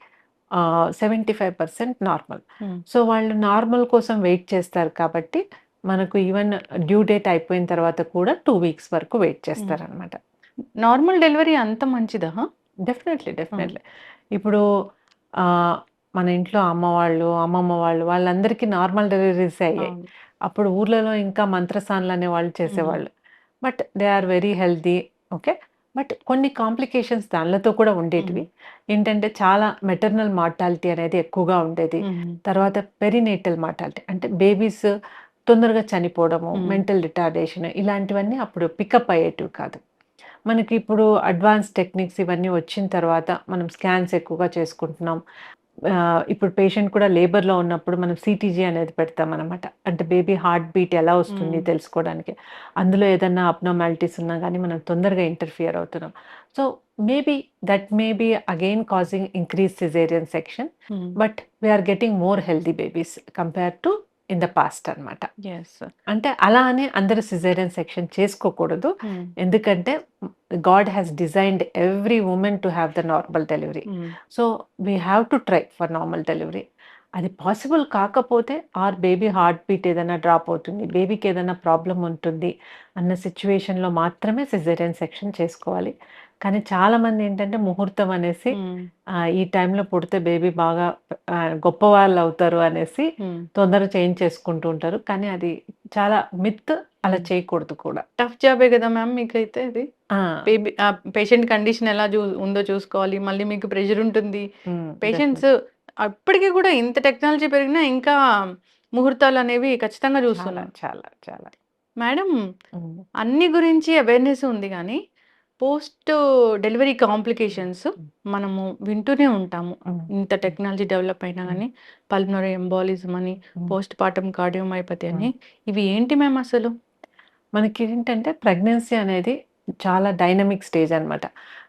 75% నార్మల్. హ్మ్. సో, వాళ్ళు నార్మల్ కోసం వెయిట్ చేస్తారు కాబట్టి మనకు ఈవెన్ డ్యూ డేట్ అయిపోయిన తర్వాత కూడా 2 వీక్స్ వరకు వెయిట్ హ్మ్. చేస్తారనమాట. నార్మల్ డెలివరీ అంత మంచిదా? డెఫినెట్‌లీ. ఆ! డెఫినెట్‌లీ. ఇప్పుడు ఆహ్, మన ఇంట్లో అమ్మ వాళ్ళు, అమ్మమ్మ వాళ్ళు వాళ్ళందరికీ నార్మల్ డెలివరీసే అయ్యాయి. అవును. అప్పుడు ఊర్లలో ఇంకా మంత్రసానులనే వాళ్ళు హ్మ్. చేసేవాళ్ళు. But they are very healthy. Okay. But కొన్ని కాంప్లికేషన్స్ దానిలతో కూడా ఉండేటివి. హ్మ్. ఏంటంటే చాలా మెటర్నల్ మార్టాలిటీ అనేది ఎక్కువగా ఉండేది. హ్మ్. తర్వాత పెరినేటల్ మార్టాలిటీ అంటే బేబీస్ తొందరగా చనిపోవడము, హ్మ్. మెంటల్ రిటార్డేషన్ ఇలాంటివన్నీ అప్పుడు పికప్ అయ్యేటివి కాదు. మనకిప్పుడు అడ్వాన్స్ టెక్నిక్స్ ఇవన్నీ వచ్చిన తర్వాత మనం స్కాన్స్ ఎక్కువగా చేసుకుంటున్నాం. ఇప్పుడు పేషెంట్ కూడా లేబర్‌లో ఉన్నప్పుడు మనం సీటీజీ అనేది పెడతామనమాట. అంటే బేబీ హార్ట్ బీట్ ఎలా వస్తుంది హ్మ్. తెలుసుకోవడానికి. అందులో ఏదన్నా అబ్నార్మాలిటీస్ ఉన్నా గానీ మనం తొందరగా ఇంటర్ఫియర్ అవుతున్నాం. So, maybe that may be again causing increase caesarean section. Hmm. But we are getting more healthy babies compare to in the past అన్నమాట. యెస్. అంటే అలా అని అందరూ సిజేరియన్ సెక్షన్ చేసుకోకూడదు. హ్మ్. ఎందుకంటే god has designed every women to have the normal delivery. Hmm. So, we have to try for normal delivery. అది possible కాకపోతే ఆర్ బేబీ హార్ట్ బీట్ ఏదైనా డ్రాప్ అవుతుంది, బేబీకి ఏదైనా ప్రాబ్లమ్ ఉంటుంది అన్న సిట్యుయేషన్‌లో మాత్రమే సిజేరియన్ సెక్షన్ చేసుకోవాలి. కానీ చాలామంది ఏంటంటే ముహూర్తం అనేసి హ్మ్. ఈ టైంలో పుడితే బేబీ బాగా గొప్పవాళ్ళవుతారు అనేసి హ్మ్. తొందరగా చేయించేసుకుంటూ ఉంటారు. కానీ అది చాలా మిత్. అలా హ్మ్. చేయకూడదు కూడా. టఫ్ జాబే గదా మ్యామ్ మీకైతే ఇది? ఆ! పేషెంట్ కండిషన్ ఎలా ఉందో చూసుకోవాలి. మళ్ళీ మీకు ప్రెషర్ ఉంటుంది. Patients definite. అప్పటికి గూడా ఇంత టెక్నాలజీ పెరిగినా ఇంకా ముహూర్తాలనేవి ఖచ్చితంగా చాలా, జూస్తున్నాం. చాలా, చాలా. మేడం హ్మ్. అన్ని గురించి అవేర్‌నెస్ ఉంది గానీ, పోస్ట్ డెలివరీ హ్మ్. కాంప్లికేషన్స్ హ్మ్. మనము వింటూనే ఉంటాము. హ్మ్. ఇంత హ్మ్. టెక్నాలజీ డెవలప్ అయినా హ్మ్. గానీ, పల్మనరీ ఎంబాలిజం అని, హ్మ్. పోస్ట్ పార్టమ్ కార్డియోమయోపతి అని హ్మ్. ఇవి ఏంటి మ్యామ్ అసలు? మనకేంటంటే ప్రెగ్నెన్సీ అనేది చాలా డైనమిక్ స్టేజ్ అనమాట.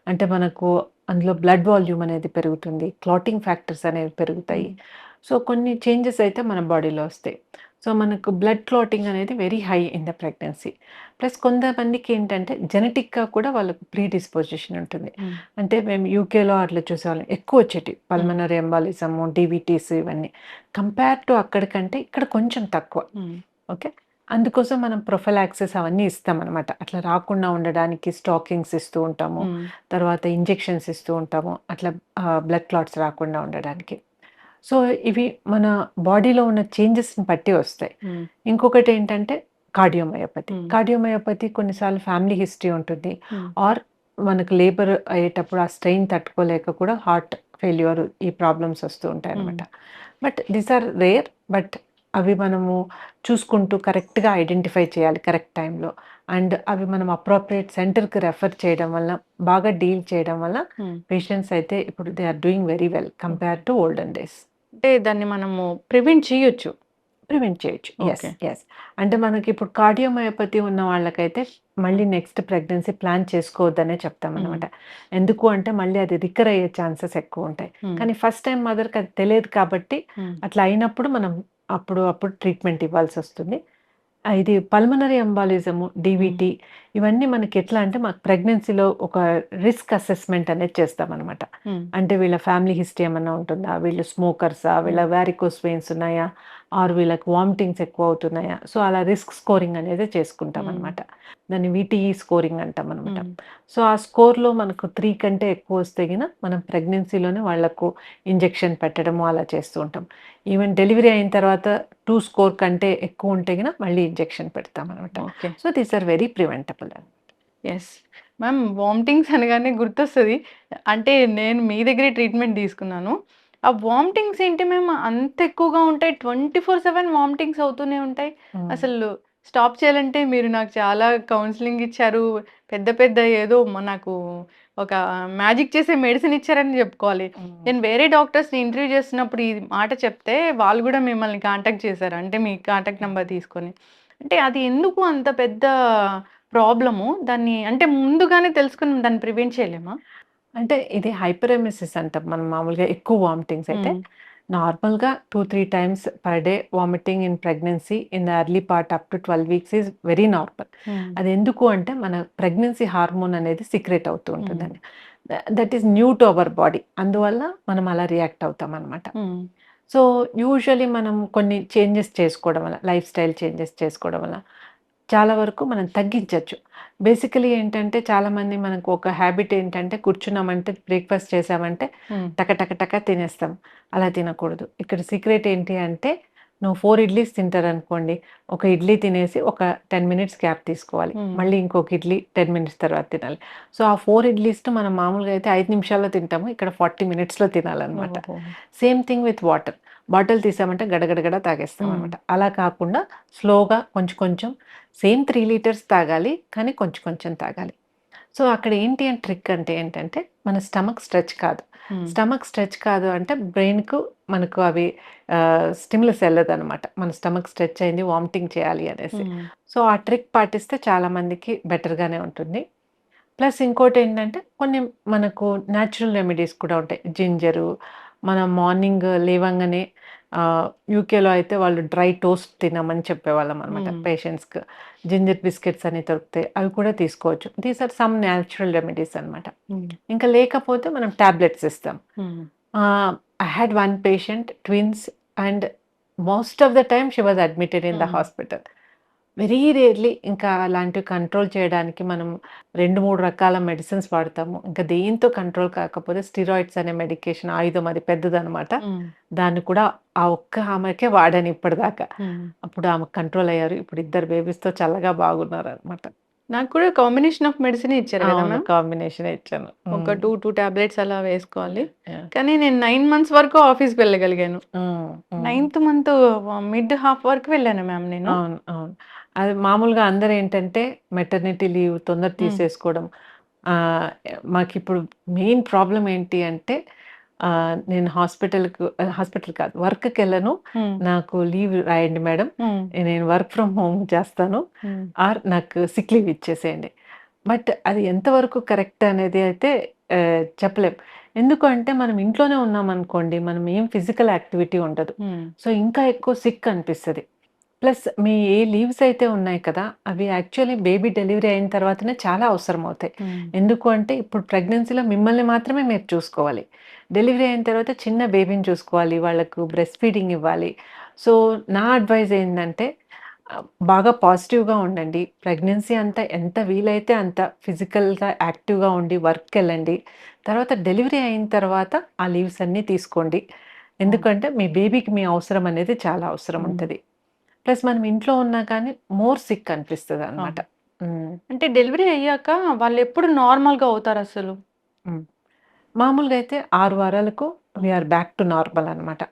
అంటే మనకు అందులో బ్లడ్ వాల్యూమ్ అనేది పెరుగుతుంది. క్లాటింగ్ ఫ్యాక్టర్స్ అనేవి పెరుగుతాయి. హ్మ్. సో, కొన్ని చేంజెస్ అయితే మన బాడీలో వస్తాయి. సో, మనకు బ్లడ్ క్లాటింగ్ అనేది very high in the pregnancy. Plus కొంతమందికి ఏంటంటే జెనెటిక్‌గా కూడా వాళ్ళకి ప్రీడిస్పోజిషన్ ఉంటుంది. హ్మ్. అంటే మేము యూకేలో అట్లా చూసేవాళ్ళం. ఎక్కువొచ్చేటివి. హ్మ్. పల్మనరీ ఎంబాలిజము, డీవీటీస్ ఇవన్నీ. కంపేర్ టు అక్కడికంటే ఇక్కడ కొంచెం తక్కువ. హ్మ్. ఓకే. అందుకోసం మనం ప్రొఫిలాక్సిస్ అవన్నీ ఇస్తామనమాట. అట్లా రాకుండా ఉండడానికి స్టాకింగ్స్ ఇస్తూ ఉంటాము. హ్మ్. తర్వాత ఇంజెక్షన్స్ ఇస్తూ ఉంటాము. అట్లా బ్లడ్ క్లాట్స్ రాకుండా ఉండడానికి. సో, ఇవి మన బాడీలో ఉన్న చేంజెస్‌ని బట్టి వస్తాయి. హ్మ్. ఇంకొకటేంటంటే కార్డియోమయోపతి. హ్మ్. కార్డియోమయోపతి కొన్నిసార్లు ఫ్యామిలీ హిస్టరీ ఉంటుంది. హ్మ్. ఆర్ మనకు లేబర్ అయ్యేటప్పుడు ఆ స్ట్రెయిన్ తట్టుకోలేక కూడా హార్ట్ ఫెయిల్యూర్ ఈ ప్రాబ్లమ్స్ వస్తూ హ్మ్. ఉంటాయనమాట. But these are rare. But అవి మనము చూసుకుంటూ కరెక్ట్‌గా ఐడెంటిఫై చేయాలి కరెక్ట్ టైంలో. అండ్ అవి మనం అప్రోప్రియేట్ సెంటర్‌కి రెఫర్ చేయడం వల్ల, బాగా డీల్ చేయడం వల్ల హ్మ్. పేషెంట్స్ అయితే ఇప్పుడు they are doing very well compare okay. To olden days. అంటే దాన్ని మనము ప్రివెంట్ చేయొచ్చు. ప్రివెంట్ చేయొచ్చు. యెస్. ఓకే. యెస్. అంటే మనకిప్పుడు కార్డియోమయోపతి ఉన్న వాళ్ళకైతే హ్మ్. మళ్ళీ నెక్స్ట్ ప్రెగ్నెన్సీ ప్లాన్ చేసుకోవద్దనే హ్మ్. చెప్తామనమాట. ఎందుకు అంటే మళ్ళీ అది రికర్ అయ్యే ఛాన్సెస్ ఎక్కువుంటాయి. హ్మ్. కానీ ఫస్ట్ టైమ్ మదర్‌కి అది తెలియదు కాబట్టి హ్మ్. అట్లా అయినప్పుడు మనం అప్పుడు ట్రీట్మెంట్ ఇవ్వాల్సొస్తుంది. ఇది పల్మనరీ ఎంబాలిజము, హ్మ్. డీవీటీ ఇవన్నీ మనకెట్లా అంటే మాకు ప్రెగ్నెన్సీలో ఒక రిస్క్ అసెస్మెంట్ అనేది చేస్తామనమాట. హ్మ్. అంటే వీళ్ళ ఫ్యామిలీ హిస్టరీ ఏమన్నా ఉంటుందా? వీళ్ళు స్మోకర్సా? వీళ్ళ హ్మ్. వారికోస్ వెయిన్స్ ఉన్నాయా? ఆర్ వీళ్ళకి వామిటింగ్స్ ఎక్కువ అవుతున్నాయా? సో, అలా రిస్క్ స్కోరింగ్ అనేది హ్మ్. చేసుకుంటామనమాట. దాన్ని వీటీఈ స్కోరింగ్ అంటామనమాట. హ్మ్. సో, ఆ స్కోర్‌లో మనకు 3 కంటే ఎక్కువొస్తే గిన మనం ప్రెగ్నెన్సీలోనే వాళ్ళకు ఇంజెక్షన్ పెట్టడము అలా చేస్తూ ఉంటాం. ఈవెన్ డెలివరీ అయిన తర్వాత 2 స్కోర్ కంటే ఎక్కువుంటే గిన మళ్ళీ ఇంజెక్షన్ పెడతామనమాట. Okay. So, these are very preventable. Yes. Ma'am vomitings అనగానే గుర్తొస్తది. అంటే నేను మీ దగ్గరే ట్రీట్మెంట్ తీసుకున్నాను. ఆ వామిటింగ్స్ ఏంటి మ్యామ్ అంత ఎక్కువగా ఉంటాయి. 24/7 వామిటింగ్స్ అవుతూనే ఉంటాయి. హ్మ్. అసలు స్టాప్ చేయాలంటే మీరు నాకు చాలా కౌన్సెలింగ్ ఇచ్చారు. పెద్ద పెద్ద ఏదో నాకు ఒక మ్యాజిక్ చేసే మెడిసిన్ ఇచ్చారని చెప్పుకోవాలి. హ్మ్. నేను వేరే డాక్టర్స్‌ని ఇంటర్వ్యూ చేస్తున్నప్పుడు ఈ మాట చెప్తే వాళ్ళు గూడా మిమ్మల్ని కాంటాక్ట్ చేశారు. అంటే మీ కాంటాక్ట్ నంబర్ తీసుకొని. అంటే అది ఎందుకు అంత పెద్ద ప్రాబ్లము. దాన్ని అంటే ముందుగానే తెలుసుకొని దాన్ని ప్రివెంట్ చేయలేమా? అంటే ఇది హైపరెమెసిస్ అంటాం మనం మామూలుగా ఎక్కువ వామిటింగ్స్ అయితే. హ్మ్. నార్మల్‌గా 2, 3 times per day vomiting in pregnancy in the early part up to 12 weeks is very normal. హ్మ్. అదెందుకు అంటే మన ప్రెగ్నెన్సీ హార్మోన్ అనేది సీక్రెట్ అవుతూ హ్మ్. ఉంటుందండి. That is new to our body. అందువల్ల మనం అలా రియాక్ట్ అవుతామనమాట. హ్మ్. సో, యూజువల్లీ మనం కొన్ని చేంజెస్ చేసుకోవడం వల్ల, లైఫ్ స్టైల్ చేంజెస్ చేసుకోవడం వల్ల చాలా వరకు మనం తగ్గించొచ్చు. బేసికల్లీ ఏంటంటే చాలామంది మనకు ఒక హాబిట్ ఏంటంటే కూర్చున్నామంటే బ్రేక్‌ఫాస్ట్ చేశామంటే హ్మ్. టక టక టక తినేస్తాం. అలా తినకూడదు. ఇక్కడ సీక్రెట్ ఏంటి అంటే నువ్వు 4 ఇడ్లీస్ తింటారనుకోండి. ఒక ఇడ్లీ తినేసి ఒక 10 మినిట్స్ గ్యాప్ తీసుకోవాలి. హ్మ్. మళ్ళీ ఇంకొక ఇడ్లీ 10 మినిట్స్ తర్వాత తినాలి. సో, ఆ 4 ఇడ్లీస్‌ని మనం మామూలుగా అయితే 5 నిమిషాల్లో తింటాము. ఇక్కడ 40 మినిట్స్‌లో తినాలనమాట. ఓహో! Same thing with water. Bottle తీసామంటే గడగడగడ హ్మ్. తాగేస్తామనమాట. అలా కాకుండా స్లోగా కొంచెం కొంచెం సేమ్ 3 లీటర్స్ తాగాలి. కానీ కొంచెం కొంచెం తాగాలి. సో, అక్కడ ఏంటి అని ట్రిక్ అంటే ఏంటంటే, మన స్టమక్ స్ట్రెచ్ కాదు. హ్మ్. స్టమక్ స్ట్రెచ్ కాదు అంటే బ్రెయిన్‌కు మనకు అవి స్టిమ్యులస్ ఎళ్ళదనమాట. మన స్టమక్ స్ట్రెచ్ అయింది వామిటింగ్ చేయాలి అనేసి. హ్మ్. సో, ఆ ట్రిక్ పాటిస్తే చాలా మందికి బెటర్‌గానే ఉంటుంది. ప్లస్ ఇంకోటేంటంటే కొన్ని మనకు న్యాచురల్ రెమెడీస్ కూడా ఉంటాయి. జింజరు, మనం మార్నింగ్ లేవంగానే యూకేలో అయితే వాళ్ళు డ్రై టోస్ట్ తినమని చెప్పేవాళ్ళం అనమాట హ్మ్. పేషెంట్స్‌కి. జింజర్ బిస్కెట్స్ అని దొరుకుతాయి. అవి కూడా తీసుకోవచ్చు. These are some natural remedies అనమాట. హ్మ్. ఇంకా లేకపోతే మనం టాబ్లెట్స్ ఇస్తాం. Hmm. I had one patient twins and most of the time she was admitted in the hmm. Hospital. Very rarely ఇంకా అలాంటివి కంట్రోల్ చేయడానికి మనం 2, 3 రకాల మెడిసిన్స్ వాడతాము. ఇంకా దేంతో కంట్రోల్ కాకపోతే స్టెరాయిడ్స్ అనే మెడికేషన్ ఆయుధం అది పెద్దదనమాట. హ్మ్. దాన్ని కూడా ఆ ఒక్క ఆమెకే వాడాను ఇప్పటిదాకా. హ్మ్. అప్పుడు ఆమె కంట్రోల్ అయ్యారు. ఇప్పుడు ఇద్దరు బేబీస్‌తో చల్లగా బాగున్నారనమాట. నాకు కూడా కాంబినేషన్ ఆఫ్ మెడిసినే ఇచ్చారు గదా అవును. మ్యామ్? కాంబినేషనే ఇచ్చాను. ఒక 2 టాబ్లెట్స్ అలా వేసుకోవాలి. యాహ్! కానీ నేను 9 మంత్స్ వరకు ఆఫీస్‌కి వెళ్ళగలిగాను. హ్మ్. హ్మ్. 9థ్ మంత్ మిడ్ హాఫ్ వరకు వెళ్ళాను మ్యామ్ నేను. అవును. అవును. అది మామూలుగా అందరేంటంటే మెటర్నిటీ లీవ్ తొందర హ్మ్. తీసేసుకోవడం. ఆహ్, మాకిప్పుడు మెయిన్ ప్రాబ్లమ్ ఏంటి అంటే నేను హాస్పిటల్ కాదు వర్క్‌కెళ్ళను. హ్మ్. నాకు లీవ్ రాయండి మేడం. హ్మ్. నేను వర్క్ ఫ్రమ్ హోమ్ చేస్తాను. హ్మ్. ఆర్ నాకు సిక్ లీవ్ ఇచ్చేసేయండి. బట్ అది ఎంతవరకు కరెక్ట్ అనేది అయితే చెప్పలేం. ఎందుకు అంటే మనం ఇంట్లోనే ఉన్నామనుకోండి, మనం ఏం ఫిజికల్ యాక్టివిటీ ఉండదు. హ్మ్. సో, ఇంకా ఎక్కువ సిక్ అనిపిస్తది. ప్లస్ మీ ఏ లీవ్స్ అయితే ఉన్నాయి కదా! అవి యాక్చువల్లీ బేబీ డెలివరీ అయిన తర్వాతనే చాలా అవసరమవుతాయి. హ్మ్. ఎందుకు అంటే ఇప్పుడు ప్రెగ్నెన్సీలో మిమ్మల్ని మాత్రమే మీరు చూసుకోవాలి. డెలివరీ అయిన తర్వాత చిన్న బేబీని చూసుకోవాలి. వాళ్ళకు బ్రెస్ట్ ఫీడింగ్ ఇవ్వాలి. సో, నా అడ్వైస్ ఏందంటే బాగా పాజిటివ్‌గా ఉండండి. ప్రెగ్నెన్సీ అంతా ఎంత వీలైతే అంత ఫిజికల్‌గా యాక్టివ్‌గా ఉండి వర్క్‌కెళ్ళండి. తర్వాత డెలివరీ అయిన తర్వాత ఆ లీవ్స్ అన్నీ తీసుకోండి. అవును. ఎందుకంటే మీ బేబీకి మీ అవసరం అనేది చాలా అవసరం హ్మ్. ఉంటది. ప్లస్ మనం ఇంట్లో ఉన్నా కానీ మోర్ సిక్ అనిపిస్తదనమాట. అవును. హ్మ్. అంటే డెలివరీ అయ్యాక వాళ్ళెప్పుడు నార్మల్‌గా అవుతారసలు? హ్మ్. మామూలుగా అయితే 6 వారాలకు వి హ్మ్. ఆర్ బ్యాక్ టు నార్మల్ అనమాట.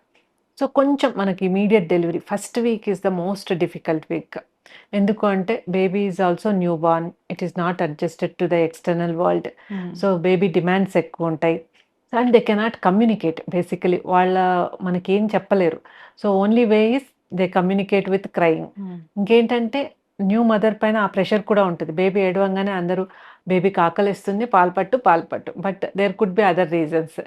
సో, కొంచెం మనకి immediate delivery first week is the most difficult week. ఎందుకు అంటే baby is also new born. It is not adjusted to the external world. హ్మ్. సో, బేబీ డిమాండ్స్ ఎక్కువుంటాయి. And they cannot communicate basically. మనకేం చెప్పలేరు. So, only way is they communicate with crying. హ్మ్. ఇంకేంటంటే new mother పైన ఆ pressure కూడా ఉంటది. బేబీ ఏడవంగానే అందరూ బేబీకి ఆకలేస్తుంది పాలు పట్టు, పాలు పట్టు. But there could be other reasons.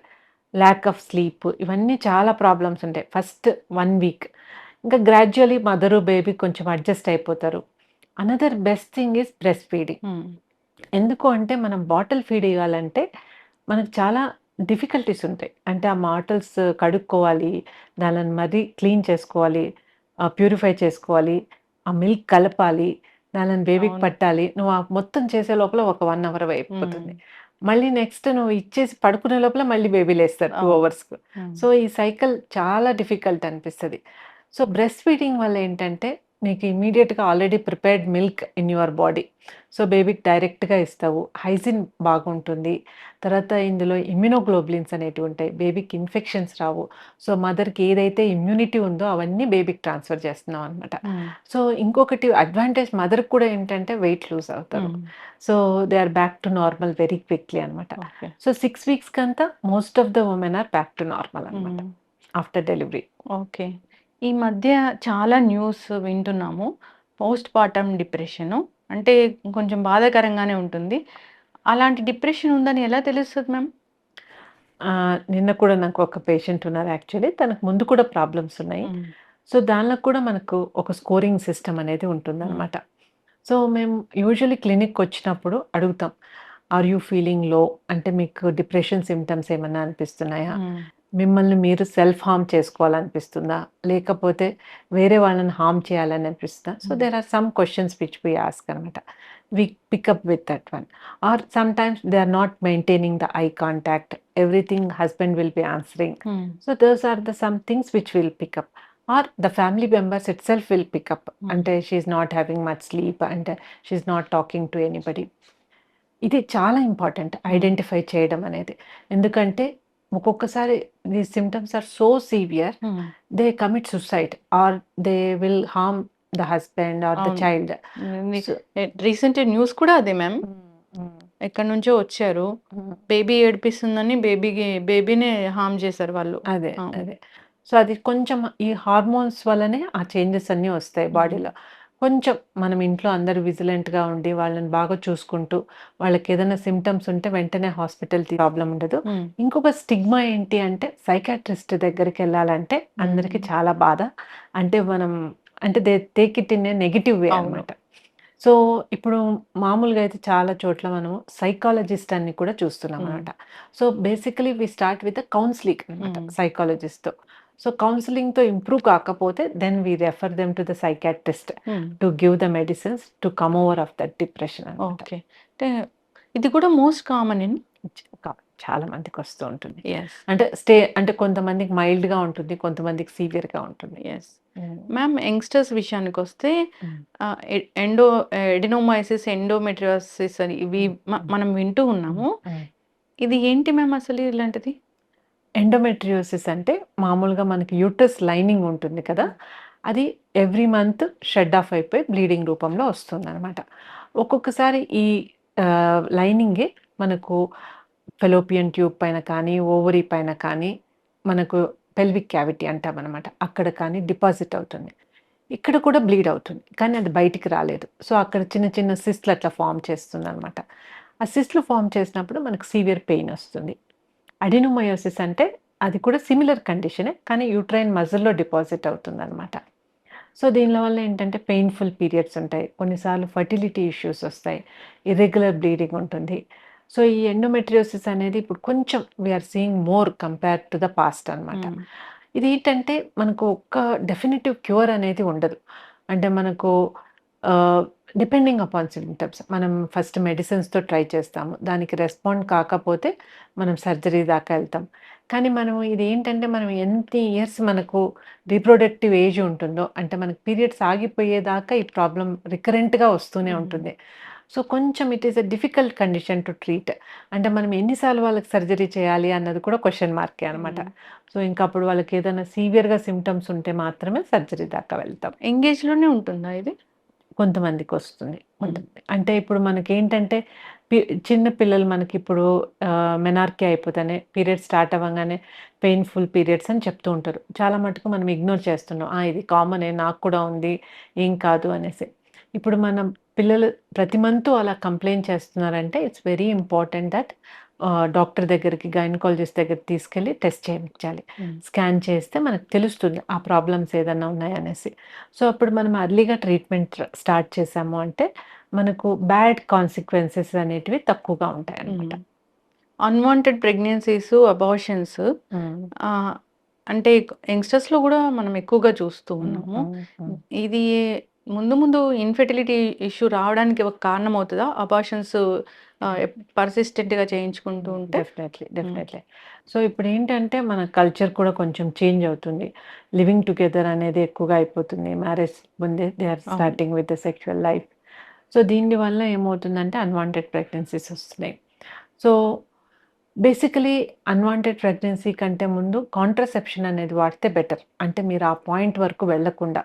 Lack of sleep ఇవన్నీ చాలా ప్రాబ్లమ్స్ ఉంటాయి. First 1 week. ఇంకా గ్రాడ్యుయల్లీ మదరు, బేబీ కొంచెం అడ్జస్ట్ అయిపోతారు. Another best thing is breast feeding. హ్మ్. ఎందుకు అంటే మనం బాటిల్ ఫీడ్ ఇయ్యాలంటే మనకు చాలా డిఫికల్టీస్ ఉంటాయి. అంటే ఆ బాటిల్స్ కడుక్కోవాలి. దానిని మరీ క్లీన్ చేసుకోవాలి. ప్యూరిఫై చేసుకోవాలి. ఆ మిల్క్ కలపాలి. దానిని బేబీకి అవును. పట్టాలి. నువ్వు ఆ మొత్తం చేసే లోపల ఒక 1 అవర్ హ్మ్. అయిపోతుంది. మళ్ళీ నెక్స్ట్ నువ్వు ఇచ్చేసి పడుకునే లోపల మళ్ళీ బేబీ లేస్తారు 2 అవును. అవర్స్‌కి. హ్మ్. సో, ఈ సైకిల్ చాలా డిఫికల్ట్ అనిపిస్తది. సో, బ్రెస్ట్ ఫీడింగ్ వల్ల ఏంటంటే నీకు ఇమ్మీడియేట్‌గా already prepared milk in your body. So, బేబీకి డైరెక్ట్‌గా ఇస్తావు. హైజీన్ బాగుంటుంది. తర్వాత ఇందులో ఇమ్యునోగ్లోబులిన్స్ అనేటివుంటాయి. బేబీకి ఇన్ఫెక్షన్స్ రావు. సో, మదర్‌కి ఏదైతే ఇమ్యూనిటీ ఉందో అవన్నీ బేబీకి ట్రాన్స్‌ఫర్ చేస్తున్నామనమాట. హ్మ్. సో, ఇంకొకటి అడ్వాంటేజ్ మదర్‌కి కూడా ఏంటంటే వెయిట్ లూజ్ అవుతారు. Hmm. So, they are back to normal very quickly అనమాట. ఓకే. సో, 6 వీక్స్‌కంతా most of the women are back to normal అనమాట. హ్మ్. After delivery. ఓకే. ఈ మధ్య చాలా న్యూస్ వింటున్నాము. Postpartum depression. అంటే కొంచెం బాధాకరంగానే ఉంటుంది. అలాంటి డిప్రెషన్ ఉందని ఎలా తెలుస్తది మ్యామ్? నిన్న కూడా నాకు ఒక పేషెంట్ ఉన్నారు యాక్చువల్లీ. తనకు ముందు కూడా ప్రాబ్లమ్స్ ఉన్నాయి. హ్మ్. సో, దానిలో కూడా మనకు ఒక స్కోరింగ్ సిస్టమ్ అనేది హ్మ్. ఉంటుందనమాట. సో, మేము యూజువల్లీ క్లినిక్‌కొచ్చినప్పుడు అడుగుతాం. ఆర్ యూ ఫీలింగ్ లో? అంటే మీకు డిప్రెషన్ సింప్టమ్స్ ఏమన్నా అనిపిస్తున్నాయా? హ్మ్. మిమ్మల్ని మీరు సెల్ఫ్ హార్మ్ చేసుకోవాలనిపిస్తుందా? లేకపోతే వేరే వాళ్ళని హార్మ్ చేయాలని అనిపిస్తుందా? So, hmm. There are some questions which we ask అనమాట. We pick up with that one. Or sometimes they are not maintaining the eye contact. Everything husband will be answering. Hmm. So, those are the some things which will pick up. Or the family members itself will pick up. Hmm. అంటే she is not having much sleep and she is not talking to anybody. ఇది చాలా important హ్మ్. Identify చేయడం అనేది. ఎందుకంటే ఒక్కొక్కసారి these symptoms are so severe hmm. They commit suicide or they will harm the husband or the అవును. Child. ని so recent news కూడా అదే మ్యామ్. హ్మ్. హ్మ్. ఎక్కడి నుంచో వచ్చారు. హ్మ్. బేబీ ఏడిపిస్తుందని బేబీనే హార్మ్ చేశారు వాళ్ళు. అదే. అవును. అదే. సో, అది కొంచెం ఈ హార్మోన్స్ వల్లనే ఆ చేంజెస్ అన్నీ వస్తాయి హ్మ్. బాడీలో. కొంచెం మనం ఇంట్లో అందరూ విజిలెంట్‌గా ఉండి వాళ్ళని బాగా చూసుకుంటూ, వాళ్ళకేదైనా సింప్టమ్స్ ఉంటే వెంటనే ప్రాబ్లమ్ ఉండదు. హ్మ్. ఇంకొక స్టిగ్మా ఏంటి అంటే సైకియాట్రిస్ట్ దగ్గరికెళ్ళాలంటే అందరికి చాలా బాధ. అంటే మనం అంటే they take it in a negative way అవును. అన్నమాట. సో, ఇప్పుడు మామూలుగా అయితే చాలా చోట్ల మనము సైకాలజిస్ట్ అని కూడా చూస్తున్నామనమాట. So, basically we start with counselling అనమాట సైకాలజిస్ట్‌తో. సో, కౌన్సెలింగ్‌తో ఇంప్రూవ్ కాకపోతే then we refer them to the psychiatrist to give the medicines to come over of that depression అనమాట. ఓకే. అంటే ఇది కూడా మోస్ట్ కామన్ ఇన్ క చాలా మందికొస్తూ ఉంటుంది. యెస్. అంటే కొంతమందికి మైల్డ్‌గా ఉంటుంది. కొంతమందికి సివియర్‌గా ఉంటుంది. యెస్. హ్మ్. మ్యామ్ యంగ్‌స్టర్స్ విషయానికొస్తే హ్మ్. ఆహ్, ఎ ఎండో ఎడినోమైసిస్, ఎండోమెట్రియోసిస్ అని ఇవి హ్మ్. మనం వింటూ ఉన్నాము. హ్మ్. ఇది ఏంటి మ్యామ్ అసలు ఇలాంటిది? ఎండోమెట్రియోసిస్ అంటే మామూలుగా మనకి యూట్రస్ లైనింగ్ ఉంటుంది కదా! అది ఎవ్రీ మంత్ షెడ్ ఆఫ్ అయిపోయి బ్లీడింగ్ రూపంలో వస్తుందనమాట. ఒక్కొక్కసారి ఈ లైనింగే మనకు ఫెలోపియన్ ట్యూబ్ పైన కానీ, ఓవరీ పైన కానీ, మనకు పెల్విక్ క్యావిటీ అంటామనమాట. అక్కడ కానీ డిపాజిట్ అవుతుంది. ఇక్కడ కూడా బ్లీడ్ అవుతుంది. కానీ అది బయటికి రాలేదు. సో, అక్కడ చిన్న చిన్న సిస్ట్‌లు అట్లా ఫార్మ్ చేస్తుందనమాట. ఆ సిస్ట్‌లు ఫార్మ్ చేసినప్పుడు మనకు సివియర్ పెయిన్ వస్తుంది. అడెనోమయోసిస్ అంటే అది కూడా సిమిలర్ కండిషనే. కానీ యూట్రైన్ మజిల్‌లో డిపాజిట్ అవుతుందనమాట. సో, దీనిల వల్ల ఏంటంటే పెయిన్‌ఫుల్ పీరియడ్స్ ఉంటాయి. కొన్నిసార్లు ఫర్టిలిటీ ఇష్యూస్ ఒస్తాయి. ఇర్రెగ్యులర్ బ్లీడింగ్ ఉంటుంది. సో, ఈ ఎండోమెట్రియోసిస్ అనేది ఇప్పుడు కొంచెం we are seeing more compared to the past అనమాట. ఇదేంటంటే మనకు ఒక్క డెఫినిటివ్ క్యూర్ అనేది ఉండదు. అంటే మనకు ఆహ్, డిపెండింగ్ అపాన్ సింప్టమ్స్. మనం ఫస్ట్ మెడిసిన్స్‌తో ట్రై చేస్తాము. దానికి రెస్పాండ్ కాకపోతే మనం సర్జరీ దాకా ఎళ్తాం. కానీ మనం ఇదేంటంటే మనం ఎన్ని ఇయర్స్ మనకు రీప్రొడక్టివ్ ఏజ్ ఉంటుందో అంటే మనకు పీరియడ్స్ ఆగిపోయేదాకా ఈ ప్రాబ్లమ్ రికరెంట్‌గా వస్తూనే ఉంటుంది. సో, కొంచెం it is a difficult condition to treat. అంటే మనం ఎన్ని సార్లు వాళ్ళకి సర్జరీ చేయాలి అన్నది కూడా క్వెషన్ మార్కే అనమాట. సో, ఇంకా అప్పుడు వాళ్ళకేదైనా సివియర్‌గా సింప్టమ్స్ ఉంటే మాత్రమే సర్జరీ దాకా వెళ్తాం. యంగ్ ఏజ్‌లోనే ఉంటుందా ఇది? కొంతమందికొస్తుంది. అంటే ఇప్పుడు మనకేంటంటే పి చిన్న పిల్లలు మనకిప్పుడు మెనార్కే అయిపోతేనే పీరియడ్స్ స్టార్ట్ అవ్వంగానే పెయిన్‌ఫుల్ పీరియడ్స్ అని చెప్తూ ఉంటారు. చాలా మటుకు మనం ఇగ్నోర్ చేస్తున్నాం. ఇది కామనే నాకు కూడా ఉంది. ఏం కాదు అనేసి. ఇప్పుడు మనం పిల్లలు ప్రతి మంతు అలా కంప్లెయింట్ చేస్తున్నారంటే it's very important that doctor దగ్గరికి గైనకాలజిస్ట్ దగ్గరికి తీసుకెళ్ళి టెస్ట్ చేయించాలి. స్కాన్ చేస్తే మనకు తెలుస్తుంది ఆ ప్రాబ్లమ్స్ ఏదన్నా ఉన్నాయనేసి. సో, అప్పుడు మనం ఎర్లీగా ట్రీట్మెంట్ స్టార్ట్ చేశాము అంటే, మనకు బ్యాడ్ కాన్సిక్వెన్సెస్ అనేటివి తక్కువగా ఉంటాయన్నమాట. అన్‌వాంటెడ్ ప్రెగ్నెన్సీస్, అబార్షన్స్ హ్మ్. ఆహ్, అంటే యంగ్‌స్టర్స్‌లో గూడా మనం ఎక్కువగా చూస్తూ హ్మ్. ఉన్నాము. హ్మ్. హ్మ్. ఇది ముందు ముందు ఇన్‌ఫెర్టిలిటీ ఇష్యూ రావడానికి ఒక కారణం అవుతదా? అబార్షన్స్ పర్సిస్టెంట్‌గా చేయించుకుంటూ ఉంటే? డెఫినైట్‌లీ. హ్మ్. డెఫినైట్‌లీ. సో, ఇప్పుడేంటంటే మన కల్చర్ కూడా కొంచెం చేంజ్ అవుతుంది. లివింగ్ టుగెదర్ అనేది ఎక్కువగా అయిపోతుంది. మ్యారేజ్ ముందే దే ఆర్ అవును. Starting with the sexual life. So, దీని వల్ల ఏమవుతుందంటే అన్‌వాంటెడ్ ప్రెగ్నెన్సీస్ వస్తున్నాయి. సో, బేసికలీ అన్‌వాంటెడ్ ప్రెగ్నెన్సీ కంటే ముందు కాంట్రాసెప్షన్ అనేది వాడితే బెటర్. అంటే మీరు ఆ పాయింట్ వరకు వెళ్ళకుండా.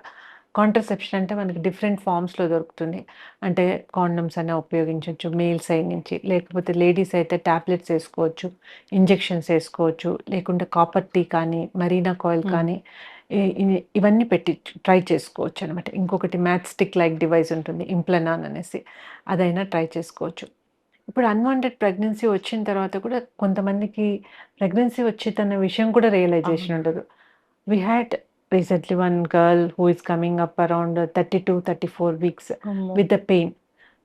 కాంట్రాసెప్షన్ అంటే మనకి డిఫరెంట్ ఫార్మ్స్‌లో దొరుకుతుంది. అంటే కాండోమ్స్ అనే ఉపయోగించొచ్చు మేల్ సైడ్ నుంచి. లేకపోతే లేడీస్ అయితే టాబ్లెట్స్ ఏసుకోవచ్చు. ఇంజెక్షన్స్ ఏసుకోవచ్చు. లేకుంటే కాపర్ టీ కానీ, మరీనా కాయిల్ కానీ ఇ ఇ ఇవన్నీ పెట్టి ట్రై చేసుకోవచ్చనమాట. ఇంకొకటి మ్యాచ్ స్టిక్ లైక్ డివైస్ ఉంటుంది. ఇంప్లనాన్ అనేసి. అదైనా ట్రై చేసుకోవచ్చు. ఇప్పుడు అన్‌వాంటెడ్ ప్రెగ్నెన్సీ వచ్చిన తర్వాత కూడా కొంతమందికి ప్రెగ్నెన్సీ వచ్చిందన్న విషయం కూడా రియలైజేషన్ అవును. ఉండదు. We had recently one girl who is coming up around 32-34 weeks అమ్మో! With the pain.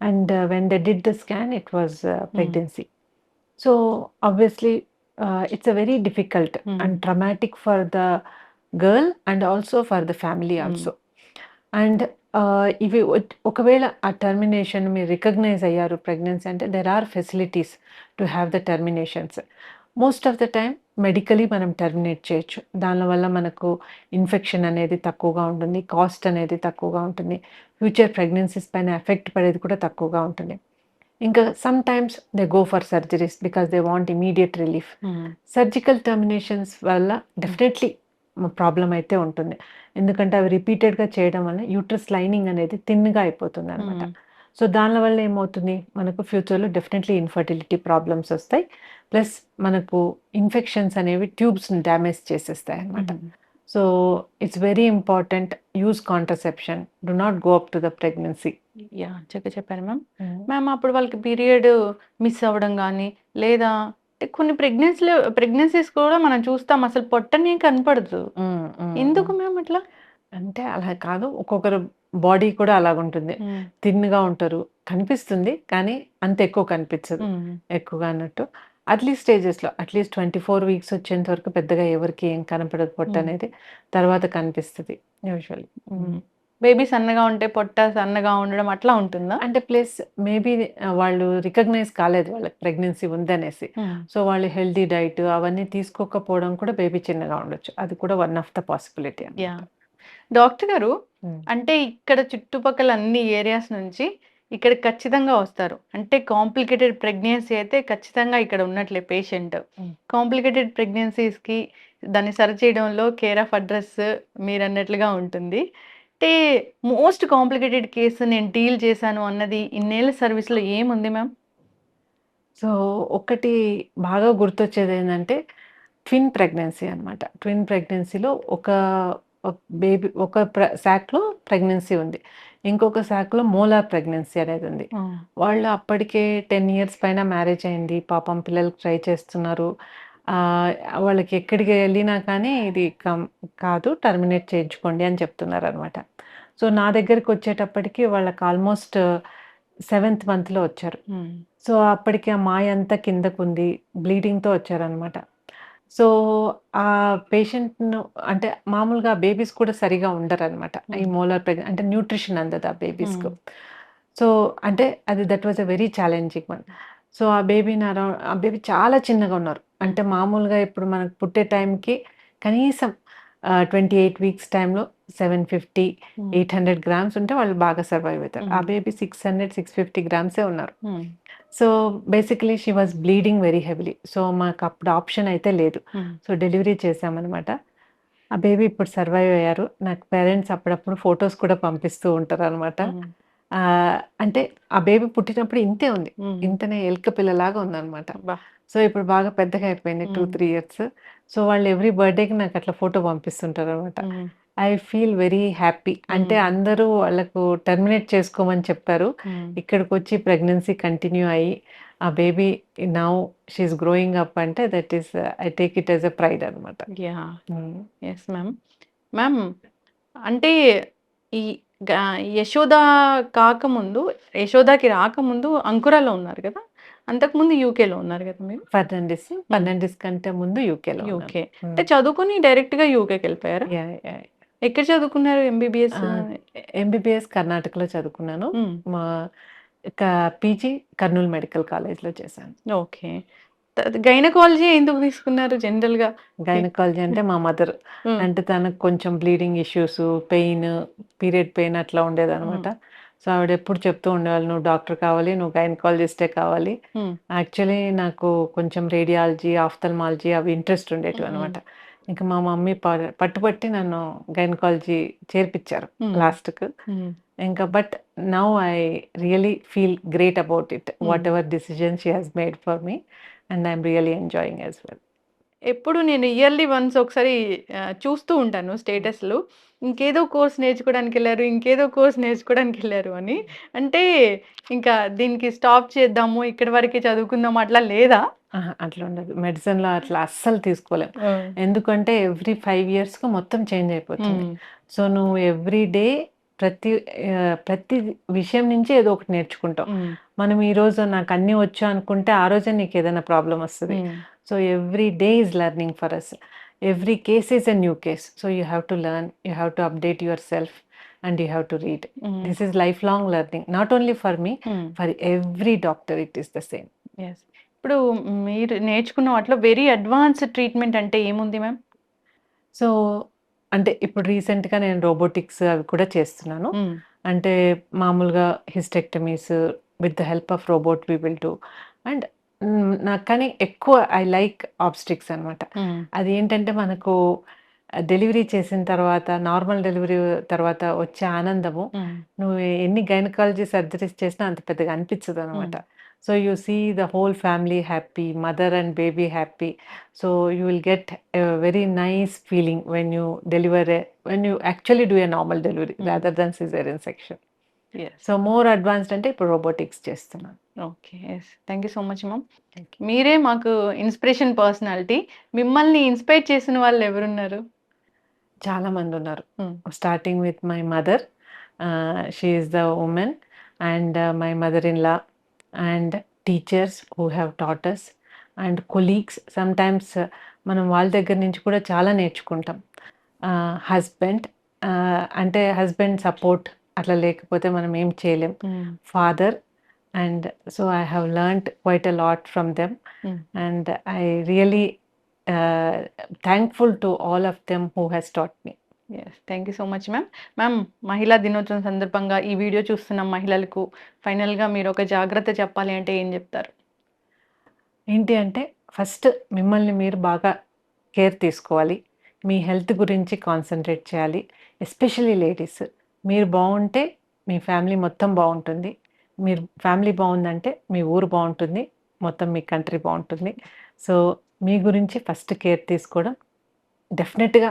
And when they did the scan it was pregnancy. So, obviously it's a very difficult and traumatic for the girl and also for the family also. And ఇవి ఒకవేళ ఆ termination మీరు recognise అయ్యారు pregnancy అంటే there are facilities to have the terminations. Most of the time medically మనం terminate చేయొచ్చు. దానివల్ల మనకు ఇన్ఫెక్షన్ అనేది తక్కువగా ఉంటుంది. కాస్ట్ అనేది తక్కువగా ఉంటుంది. ఫ్యూచర్ ప్రెగ్నెన్సీస్ పైన ఎఫెక్ట్ పడేది కూడా తక్కువగా ఉంటుంది. ఇంకా sometimes they go for surgeries because they want immediate relief. Surgical terminations వల్ల డెఫినెట్‌లీ ప్రాబ్లమ్ అయితే ఉంటుంది. ఎందుకంటే అవి రిపీటెడ్‌గా చేయడం వల్ల యూట్రస్ లైనింగ్ అనేది థిన్‌గా అయిపోతుందనమాట. సో, దానిల వల్ల ఏమవుతుంది మనకు ఫ్యూచర్‌లో డెఫినెట్‌లీ ఇన్‌ఫర్టిలిటీ ప్రాబ్లమ్స్ ఒస్తాయి. ప్లస్ మనకు ఇన్ఫెక్షన్స్ అనేవి ట్యూబ్స్‌ని డ్యామేజ్ చేసేస్తాయన్నమాట. So it's very important. Use contraception. Do not go up to the pregnancy. Yeah! చక్కగా చెప్పారు మ్యామ్. మ్యామ్ అప్పుడు వాళ్ళకి పీరియడ్ మిస్ అవ్వడం గానీ, లేదా కొన్ని ప్రెగ్నెన్సీస్ కూడా మనం చూస్తాం అసలు పొట్టనే కనపడదు. ఎందుకు మ్యామ్ అట్లా? అంటే అలా కాదు. ఒక్కొక్కరు బాడీ కూడా అలాగుంటుంది. థిన్‌గా ఉంటారు. కనిపిస్తుంది. కానీ అంత ఎక్కువ కనిపించదు. ఎక్కువగా అన్నట్టు. అర్లీ స్టేజెస్‌లో అట్‌లీస్ట్ 24 వీక్స్ వచ్చేంత వరకు పెద్దగా ఎవరికీ ఏం కనపడదు పొట్టనేది. తర్వాత కనిపిస్తది యూజువల్లీ. బేబీ సన్నగా ఉంటే పొట్ట సన్నగా ఉండడం అట్లా ఉంటుందా? అంటే ప్లస్ మేబీ వాళ్ళు రికగ్నైజ్ కాలేదు వాళ్ళకి ప్రెగ్నెన్సీ ఉందనేసి. సో, వాళ్ళు హెల్తీ డైట్ అవన్నీ తీసుకోకపోవడం కూడా బేబీ చిన్నగా ఉండొచ్చు. అది కూడా one of the possibility yeah! అన్నమాట. డాక్టర్ గారు హ్మ్. అంటే ఇక్కడ చుట్టుపక్కల అన్ని ఏరియాస్ నుంచి ఇక్కడికి ఖచ్చితంగా వస్తారు. అంటే కాంప్లికేటెడ్ ప్రెగ్నెన్సీ అయితే ఖచ్చితంగా ఇక్కడ ఉన్నట్లే పేషెంట్. హ్మ్. కాంప్లికేటెడ్ ప్రెగ్నెన్సీస్‌కి దాన్ని సరిచేయడంలో కేర్ ఆఫ్ అడ్రెస్ మీరన్నట్లుగా ఉంటుంది. అంటే మోస్ట్ కాంప్లికేటెడ్ కేస్ నేను డీల్ చేశాను అన్నది ఇన్నేళ్ల సర్వీస్‌లో ఏముంది మ్యామ్? సో, ఒకటి బాగా గుర్తొచ్చేదేందంటే ట్విన్ ప్రెగ్నెన్సీ అన్నమాట. ట్విన్ ప్రెగ్నెన్సీలో బేబీ ఒక సాక్‌లో ప్రెగ్నెన్సీ ఉంది. ఇంకొక సాక్‌లో మోలార్ ప్రెగ్నెన్సీ అనేదుంది. వాళ్ళు అప్పటికే 10 ఇయర్స్ పైన మ్యారేజ్ అయింది. పాపం పిల్లలకి ట్రై చేస్తున్నారు. ఆహ్, వాళ్ళకి ఎక్కడికి ఎళ్ళినా కానీ ఇది కాదు టర్మినేట్ చేయించుకోండి అని చెప్తున్నారనమాట. సో, నా దగ్గరికొచ్చేటప్పటికి వాళ్ళకి ఆల్మోస్ట్ సెవెంత్ మంత్‌లో వచ్చారు. సో, అప్పటికి ఆ మాయ అంతా కిందకుంది. బ్లీడింగ్‌తో వచ్చారనమాట. సో, ఆ పేషెంట్‌ను అంటే మామూలుగా బేబీస్ కూడా సరిగ్గా ఉండరనమాట. ఈ మోలార్ అంటే న్యూట్రిషన్ అందదు ఆ బేబీస్‌కు. సో, అంటే that was a very challenging one. So, ఆ బేబీ చాలా చిన్నగా ఉన్నారు. అంటే మామూలుగా ఇప్పుడు మనకు పుట్టే టైంకి కనీసం 28 వీక్స్ టైంలో 750, 800 గ్రామ్స్ ఉంటే వాళ్ళు బాగా సర్వైవ్ అవుతారు. ఆ బేబీ 600, 650 గ్రామ్సే ఉన్నారు. So, basically she was bleeding very heavily. So, మాకప్పుడు ఆప్షన్ అయితే లేదు. సో, డెలివరీ చేశామనమాట. ఆ బేబీ ఇప్పుడు సర్వైవ్ అయ్యారు. నాకు పేరెంట్స్ అప్పుడప్పుడు ఫోటోస్ కూడా పంపిస్తూ ఉంటారనమాట. అంటే ఆ బేబీ పుట్టినప్పుడు ఇంతే ఉంది. ఇంతనే ఎలుక పిల్లలాగా ఉందనమాట. అబ్బా! సో, ఇప్పుడు బాగా పెద్దగా అయిపోయింది. 2, 3 ఇయర్స్. సో, వాళ్ళు ఎవ్రీ బర్త్‌డేకి నాకు అట్లా ఫోటో పంపిస్తుంటారనమాట. I feel very happy. అంటే అందరూ వాళ్ళకు టర్మినేట్ చేసుకోమని చెప్పారు. ఇక్కడికొచ్చి ప్రెగ్నెన్సీ కంటిన్యూ అయ్యి, ఆ baby now she is growing up అంటే that is I take it as a pride అనమాట. Yeah! Hmm. Yes ma'am. Ma'am అంటే ఈ గా యశోద కాకముందు, యశోదకి రాకముందు అంకురాలో ఉన్నారు గదా! అంతకుముందు యూకేలో ఉన్నారు గదా మీరు? ఫెర్నాండిస్ కంటే ముందు యూకేలో ఉన్నాను. యూకే. అంటే చదువుకొని డైరెక్ట్‌గా యూకేకెళ్ళిపోయారా? యాహ్! యాహ్! ఎక్కడ చదువుకున్నారు ఎంబీబీఎస్? ఎంబీబీఎస్ కర్ణాటకలో చదువుకున్నాను. హ్మ్. మా క పీజీ కర్నూల్ మెడికల్ కాలేజ్‌లో చేశాను. ఓకే. గైనకాలజీ ఎందుకు తీసుకున్నారు జనరల్‌గా? గైనకాలజీ అంటే మా మదర్. హ్మ్. అంటే తనకు కొంచెం బ్లీడింగ్ ఇష్యూస్, పీరియడ్ పెయిన్ అట్లా ఉండేదనమాట. సో, ఆవిడెప్పుడు చెప్తూ ఉండేవాళ్ళు, "నువ్వు డాక్టర్ కావాలి, నువ్వు గైనకాలజిస్టే కావాలి." యాక్చువల్లీ నాకు కొంచెం రేడియాలజీ, ఆఫ్థల్మాలజీ అవి ఇంట్రెస్ట్ ఉండేటివనమాట. ఇంక మా మమ్మీ పట్టుబట్టి నన్ను గైనకాలజీ చేర్పిచ్చారు లాస్ట్‌కు. ఇంకా but now I really feel great about it. Whatever decision she has made for me and I am really enjoying as well. ఎప్పుడు నేను ఇయర్లీ వన్స్ ఒకసారి చూస్తూ ఉంటాను స్టేటస్‌లు. ఇంకేదో కోర్స్ నేర్చుకోవడానికెళ్లారు, ఇంకేదో కోర్స్ నేర్చుకోవడానికెళ్లారు అని. అంటే ఇంకా దీనికి స్టాప్ చేద్దాము, ఇక్కడి వరకే చదువుకుందాం అట్లా లేదా? అహా! అట్లా ఉండదు. మెడిసిన్‌లో అట్లా అస్సలు తీసుకోలేం. ఆ! ఎందుకంటే ఎవ్రీ 5 ఇయర్స్‌కి మొత్తం చేంజ్ అయిపోతుంది. హ్మ్. సో, నువ్వు ఎవ్రీ డే ప్రతి ప్రతి విషయం నుంచి ఏదో ఒకటి నేర్చుకుంటావు. హ్మ్. మనం ఈరోజు నాకు అన్నీ వచ్చు అనుకుంటే, ఆ రోజే నీకేదైనా ప్రాబ్లమ్ వస్తది. Hmm. So, every day is learning for us. Every case is a new case. So, you have to learn, you have to update yourself and you have to read. Hmm. This is life long learning. Not only for me, hmm. For every doctor it is the same. Yes. ఇప్పుడు మీరు నేర్చుకున్న వాటిలో very advanced treatment అంటే ఏముంది ma'am? So, అంటే ఇప్పుడు రీసెంట్‌గా నేను రోబోటిక్స్ అవి కూడా చేస్తున్నాను. హ్మ్. అంటే మామూలుగా hysterectomies with the help of robot we will do. And నాకు కానీ ఎక్కువ ఐ లైక్ ఆబ్స్ట్రిక్స్ అనమాట. హ్మ్. అదేంటంటే మనకు డెలివరీ చేసిన తర్వాత, నార్మల్ డెలివరీ తర్వాత వచ్చే ఆనందము, హ్మ్. నువ్వు ఎన్ని గైనకాలజీ సర్జరీస్ చేసినా అంత పెద్దగా అనిపించదనమాట. So you see the whole family happy, mother and baby happy. So you will get a very nice feeling when you actually do a normal delivery rather than cesarean section. Yes. So more advanced అంటే ఇప్పుడు robotics చేస్తున్నాను. Okay. Yes. Thank you so much ma'am. Thank you. మీరే మాకు inspiration personality. మిమ్మల్ని inspire చేసిన వాళ్ళు ఎవరున్నారు? చాలా మంది ఉన్నారు. Starting with my mother, she is the woman, and my mother in law, and teachers who have taught us, and colleagues. Sometimes మనం వాళ్ళ దగ్గర నుంచి కూడా చాలా నేర్చుకుంటాం. హస్బెండ్, అంటే హస్బెండ్ సపోర్ట్ అట్లా లేకపోతే మనం ఏం చేయలేం. Father, and so I have learned quite a lot from them, and I really thankful to all of them who has taught me. Yes. Thank you so much ma'am. Ma'am, మహిళా దినోత్సవం సందర్భంగా ఈ video చూస్తున్న మహిళలకు ఫైనల్గా మీరు ఒక జాగ్రత్త చెప్పాలి అంటే ఏం చెప్తారు? ఏంటి అంటే ఫస్ట్ మిమ్మల్ని మీరు బాగా కేర్ తీసుకోవాలి. మీ హెల్త్ గురించి కాన్సన్ట్రేట్ చేయాలి. Especially ladies. మీరు బాగుంటే మీ ఫ్యామిలీ మొత్తం బాగుంటుంది. మీరు ఫ్యామిలీ బాగుందంటే మీ ఊరు బాగుంటుంది, మొత్తం మీ కంట్రీ బాగుంటుంది. సో మీ గురించి ఫస్ట్ కేర్ తీసుకోవడం డెఫినెట్గా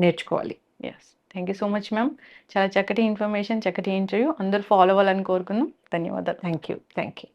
నేర్చుకోవాలి. Yes. Thank you so much ma'am. చాలా చక్కటి ఇన్ఫర్మేషన్, చక్కటి ఇంటర్వ్యూ. అందరూ ఫాలో అవ్వాలని కోరుకున్నాం. ధన్యవాదాలు. Thank you.